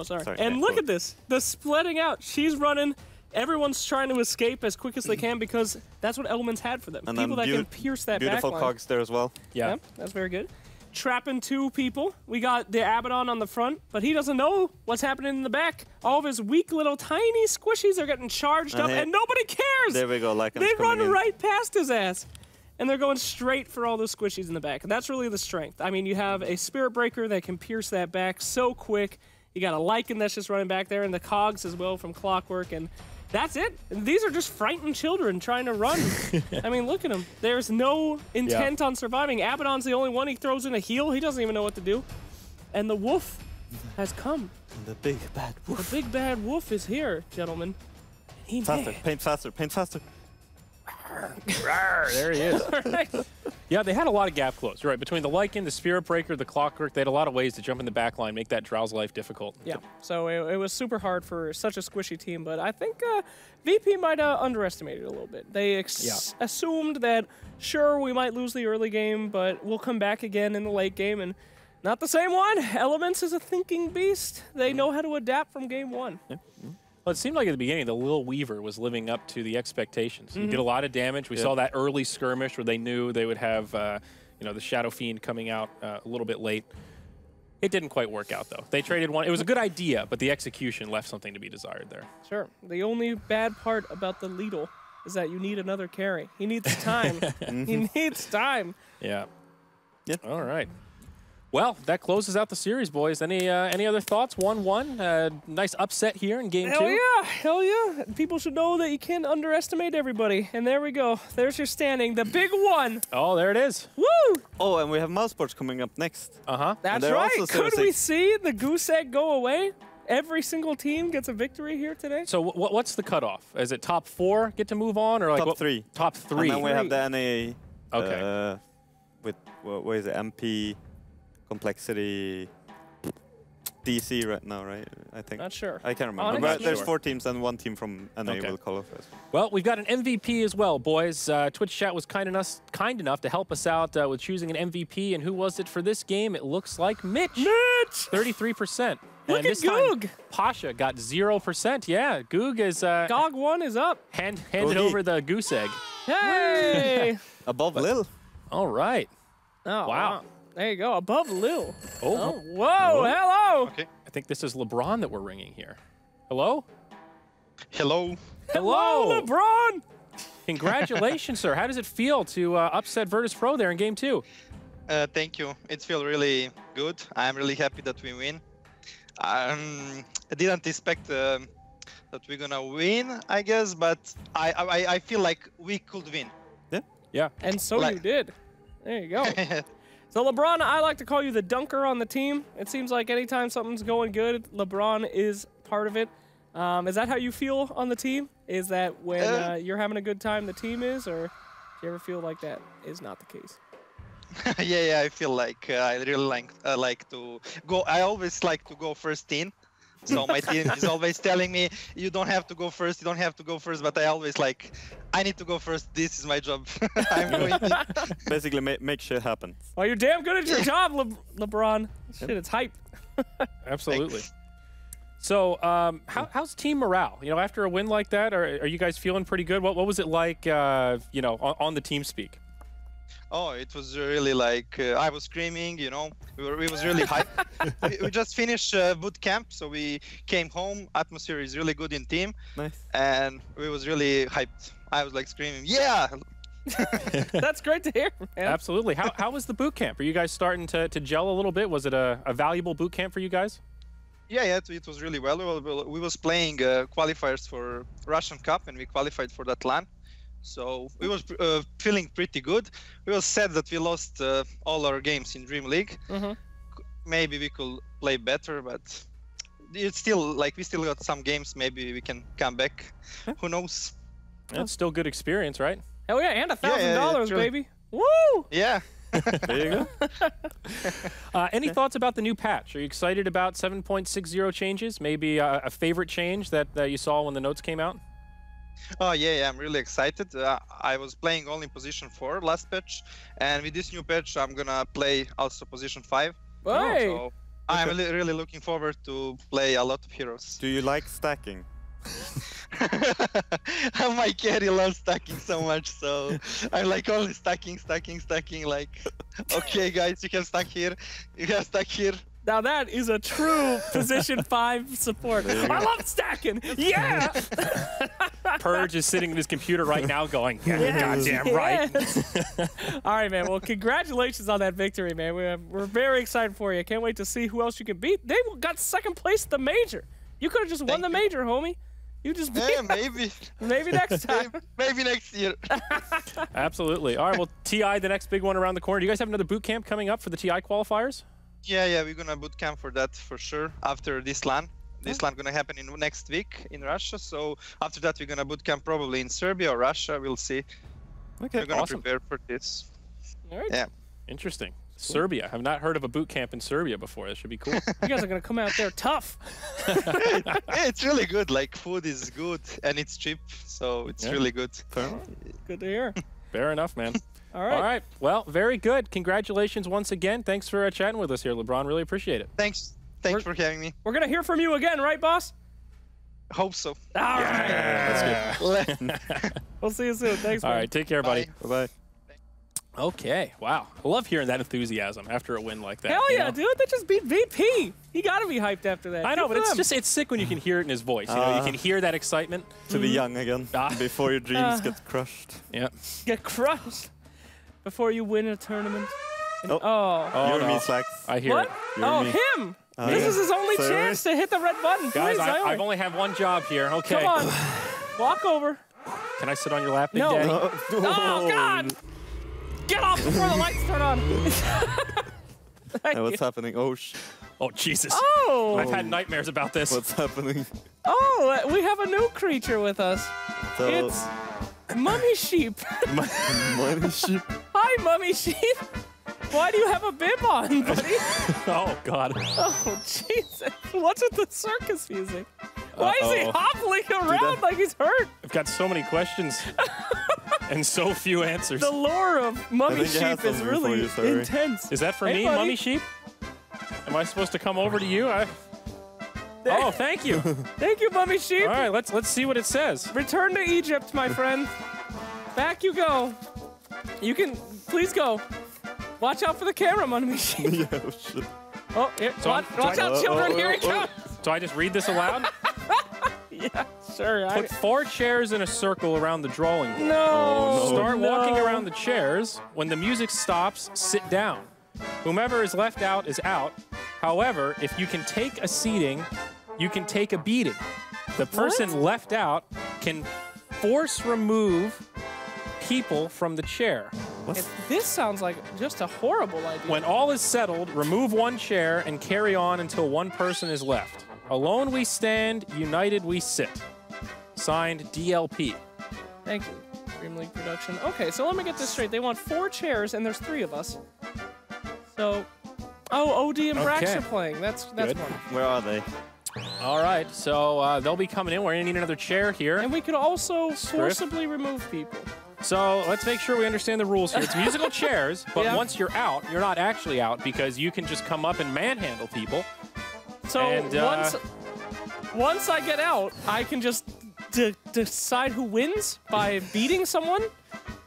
sorry. And look at this, the splitting out. She's running. Everyone's trying to escape as quick as they can because that's what Elements had for them. And people that can pierce that beautiful backline. cogs there as well. Yeah, that's very good. Trapping 2 people. We got the Abaddon on the front, but he doesn't know what's happening in the back. All of his weak little tiny squishies are getting charged up, and nobody cares. There we go. They run right past his ass. And they're going straight for all those squishies in the back. And that's really the strength. I mean, you have a Spirit Breaker that can pierce that back so quick. You got a Lycan that's just running back there, and the cogs as well from Clockwork. And that's it. And these are just frightened children trying to run. I mean, look at them. There's no intent on surviving. Abaddon's the only one. He throws in a heal. He doesn't even know what to do. And the wolf has come. The big bad wolf. The big bad wolf is here, gentlemen. Faster. Paint faster. Paint faster. There he is. Yeah, they had a lot of gap close, right? Between the Lycan, the Spirit Breaker, the Clockwork, they had a lot of ways to jump in the back line, make that Drow's life difficult. Yeah, so it was super hard for such a squishy team, but I think VP might have underestimated it a little bit. They assumed that, sure, we might lose the early game, but we'll come back again in the late game, and not the same one. Elements is a thinking beast. They know how to adapt from game 1. Yeah. Well, it seemed like at the beginning the Lil Weaver was living up to the expectations. He did a lot of damage. We saw that early skirmish where they knew they would have, you know, the Shadow Fiend coming out a little bit late. It didn't quite work out though. They traded one. It was a good idea, but the execution left something to be desired there. Sure. The only bad part about the Lidl is that you need another carry. He needs time. He needs time. Yeah. All right. Well, that closes out the series, boys. Any other thoughts? 1-1. Nice upset here in game 2. Hell yeah. Hell yeah. People should know that you can't underestimate everybody. And there we go. There's your standing. The big one. Oh, there it is. Woo! Oh, and we have Mousesports coming up next. That's right. Could we see the goose egg go away? Every single team gets a victory here today? So what's the cutoff? Is it top 4 get to move on? Or like top 3. Top 3. And then we have the NA Okay. with, what is it, MP... Complexity DC right now, right? I think. Not sure. I can't remember. But there's 4 teams and 1 team from NA will qualify. Well, we've got an MVP as well, boys. Twitch chat was kind enough to help us out with choosing an MVP. And who was it for this game? It looks like Mitch. 33%. Look at Goog. Pasha got 0%. Yeah, Goog is... Dog 1 is up. Handed over the goose egg. Hey! Above Lil. All right. Oh, wow. There you go, above Lil. Oh. Whoa, hello. Okay. I think this is LeBron that we're ringing here. Hello? Hello. Hello, LeBron. Congratulations, sir. How does it feel to upset Virtus.Pro there in game 2? Thank you. It feels really good. I'm really happy that we win. I didn't expect that we're gonna win, I guess, but I feel like we could win. Yeah. And so you did. There you go. So LeBron, I like to call you the dunker on the team. It seems like anytime something's going good, LeBron is part of it. Is that how you feel on the team? Is that when you're having a good time, the team is, or do you ever feel like that is not the case? Yeah, I feel like I really like to go. I always like to go first in. So my team is always telling me, you don't have to go first, you don't have to go first, but I always like, I need to go first, this is my job. I'm going to... Basically, make shit happen. Well, you're damn good at your job, LeBron. Shit, it's hype. Absolutely. Thanks. So, how's team morale? You know, after a win like that, are you guys feeling pretty good? What was it like, you know, on the team speak? Oh, it was really like, I was screaming, you know, we was really hyped. we just finished boot camp, so we came home, atmosphere is really good in team. Nice. And we was really hyped. I was like screaming, yeah! That's great to hear, man. Absolutely. How was the boot camp? Are you guys starting to gel a little bit? Was it a valuable boot camp for you guys? Yeah, it was really well. We was playing qualifiers for Russian Cup, and we qualified for that LAN. So we was feeling pretty good. We was sad that we lost all our games in DreamLeague. Maybe we could play better, but it's still like we still got some games. Maybe we can come back. Who knows? That's still good experience, right? Hell yeah, and $1,000, really... baby. Woo! Yeah. There you go. Any thoughts about the new patch? Are you excited about 7.60 changes? Maybe a favorite change that you saw when the notes came out? Oh yeah, I'm really excited. I was playing only position 4 last patch, and with this new patch, I'm gonna play also position 5. Hey. So I'm really looking forward to play a lot of heroes. Do you like stacking? My carry loves stacking so much, so I like only stacking. Like, okay, guys, you can stack here, you can stack here. Now that is a true position 5 support. I love stacking. Yeah. Purge is sitting in his computer right now going, yeah, you're goddamn right. All right, man. Well, congratulations on that victory, man. We're very excited for you. Can't wait to see who else you can beat. They got second place at the major. You could have just won the major, homie. You just beat maybe. Maybe next time. Maybe next year. Absolutely. All right, well, TI, the next big one around the corner. Do you guys have another boot camp coming up for the TI qualifiers? Yeah, we're gonna boot camp for that for sure after this LAN. This LAN gonna happen in next week in Russia. So after that, we're gonna boot camp probably in Serbia or Russia. We'll see. Okay, we're gonna awesome. prepare for this. All right. Yeah. Interesting. Serbia. I've not heard of a boot camp in Serbia before. That should be cool. You guys are gonna come out there tough. Yeah, it's really good. Like, food is good and it's cheap, so it's really good. Good to hear. Fair enough, man. All right. All right. Well, very good. Congratulations once again. Thanks for chatting with us here, LeBron. Really appreciate it. Thanks for having me. We're gonna hear from you again, right, boss? Hope so. All right. That's good. We'll see you soon. Thanks, man. All right. Take care, buddy. Bye-bye. Okay. Wow. I love hearing that enthusiasm after a win like that. Hell you yeah, know? dude. They just beat VP. You gotta be hyped after that. I know, Good but for it's them. it's sick when you can hear it in his voice. You know, you can hear that excitement. To be young again, before your dreams get crushed. Yeah. Get crushed before you win a tournament. Oh. Oh. You're no. me, Slacks. I hear What? it. You're Oh, me. him. This is his only Sorry. chance to hit the red button. Guys, Please, I've only had one job here. Okay. Come on. Walk over. Can I sit on your lap, Big No. Daddy? Oh, God. Get off before the lights turn on. Thank Hey, what's you. happening? Oh, sh. Oh, Jesus. Oh. I've had nightmares about this. What's happening? Oh, we have a new creature with us. So, It's Mummy Sheep. money sheep. Hi, Mummy Sheep. Why do you have a bib on, buddy? Oh, God. Oh, Jesus. What's with the circus music? Why is he Uh-oh. hobbling around like he's hurt? I've got so many questions and so few answers. The lore of Mummy think you had Sheep is something before really you started. intense. Is that for Hey, me, buddy. Mummy Sheep? Am I supposed to come over to you? Oh, thank you. Thank you, Mummy Sheep. All right, let's see what it says. Return to Egypt, my friend. Back you go. You can, please go. Watch out for the camera, Mummy Sheep. Yeah, oh, shit. Oh, here, So watch I'm- out, children. Here he comes. So I just read this aloud? Yeah, sure. Put 4 chairs in a circle around the drawing board. No. Start walking no. around the chairs. When the music stops, sit down. Whomever is left out is out. However, if you can take a seating, you can take a beating. The person left out can force remove people from the chair. This sounds like just a horrible idea. When all is settled, remove 1 chair and carry on until 1 person is left. Alone we stand, united we sit. Signed, DLP. Thank you, DreamLeague production. Okay, so let me get this straight. They want 4 chairs, and there's 3 of us. So, oh, OD and Brax Okay. are playing. That's Good. one. Where are they? All right, so they'll be coming in. We're going to need another chair here. And we could also forcibly remove people. So let's make sure we understand the rules here. It's musical chairs, but Yeah. once you're out, you're not actually out because you can just come up and manhandle people. So And, once I get out, I can just decide who wins by beating someone.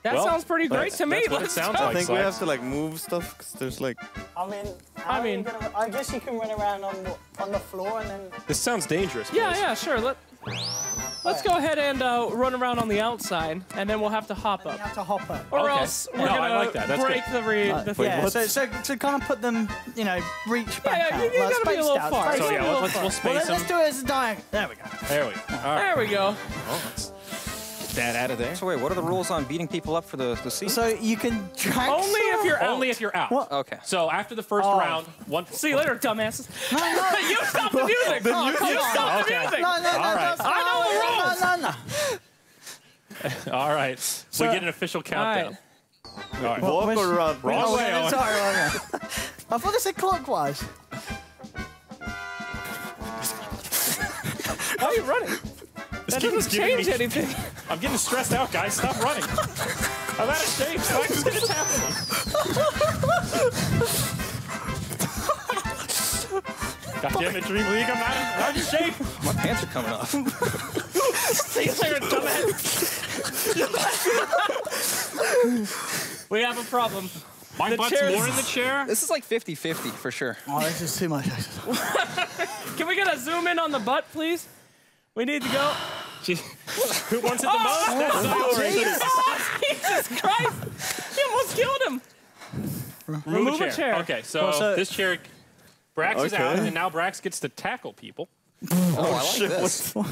That Well, sounds pretty great to me. that's what it Let's sounds go. I like. think we Slacks. have to like move stuff because there's like. I mean, I guess you can run around on the floor and then. This sounds dangerous. Yeah, boys. yeah, sure. Let's go ahead and run around on the outside, and then we'll have to hop You up. have to hop up. Or Okay. else we're No, I gonna like that. That's break good. the thing. Yeah, so to kind of put them, you know, reach back yeah, out. you gotta be a spaced little out, far. spaced So It's yeah, a little let's far. we'll Well, space let's them. do it as a diagonal. There we go. There we go. All right. There we go. Oh, let's get that out of there. So wait, what are the rules on beating people up for the seat? So you can drag. Only if you're out. Only if you're out. What? Okay. So after the first Oh. round, one. See you later, dumbasses. No, no. You stop the music. You stop the Okay. music. No, All right. I know the rules. No. All right. So- we get an official countdown. All All right. Walk Which- or run? Wrong way, Owen. Sorry, wrong way. I thought they said clockwise. Why are you running? That game is doesn't giving change me- anything. I'm getting stressed out, guys. Stop running. I'm out of shape. Stop. It's happening. God damn it, DreamLeague. I'm out of shape. My pants are coming off. See you later, dumbass. We have a problem. My The butt's chair's- more in the chair. This is like 50-50 for sure. Oh, this is too much. Can we get a zoom in on the butt, please? We need to go. Who wants it the most? That's Jesus Christ! He almost killed him. Remove a chair. Okay, so so- this chair, Brax is out, Okay. and now Brax gets to tackle people. Oh, I like this. You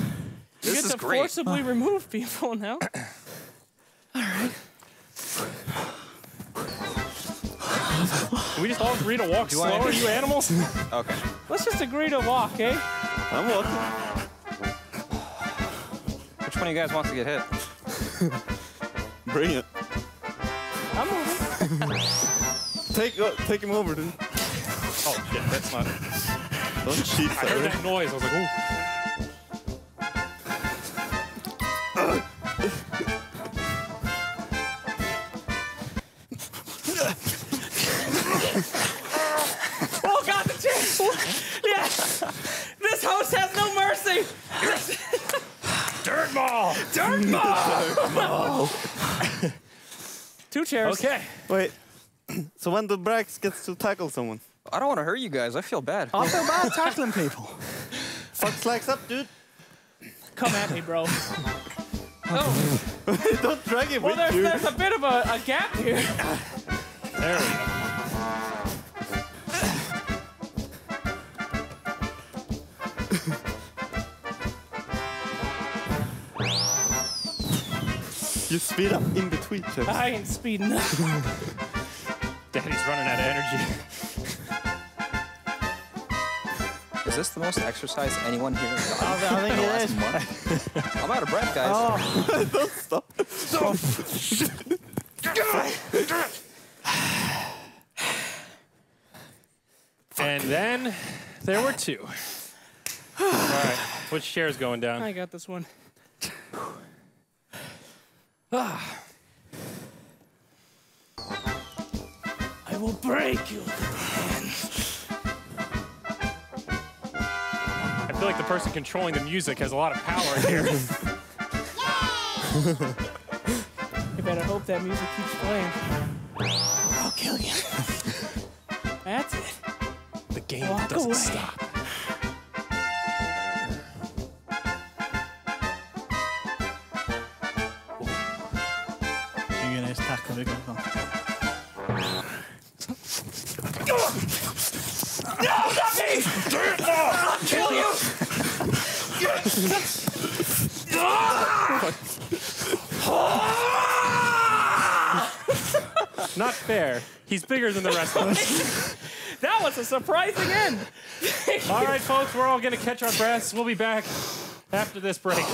This get is to great. forcibly remove people now. Can we just all agree to walk Do I- slower, you animals? Okay. Let's just agree to walk, eh? I'm walking. Which one of you guys wants to get hit? Bring it. I'm moving. Take him over, dude. Oh shit, that's not. Don't cheat. I heard that noise. I was like, ooh. Oh God, the chair! Yeah, this host has no mercy. Dirt ball. Dirt ball. Two chairs. Okay. Wait. So when the Brax gets to tackle someone, I don't want to hurt you guys. I feel bad. I feel bad tackling people. fuck slacks up, dude. Come at me, bro. Oh, Don't drag him well, with you. there's a bit of a gap here. There we go. You speed up in between. Chef. I ain't speeding up. Daddy's running out of energy. Is this the most exercise anyone here has done? I think in the it last is. month? I'm out of breath, guys. Don't stop. And then there were two. All right, which chair's going down? I got this one. I will break you. I feel like the person controlling the music has a lot of power here. You better hope that music keeps playing. I'll kill you. That's it. The game Walk doesn't away. stop. You're gonna tackle the gun. I'll kill you. Not fair. He's bigger than the rest of us. That was a surprising end. All right, folks, we're all going to catch our breaths. We'll be back after this break.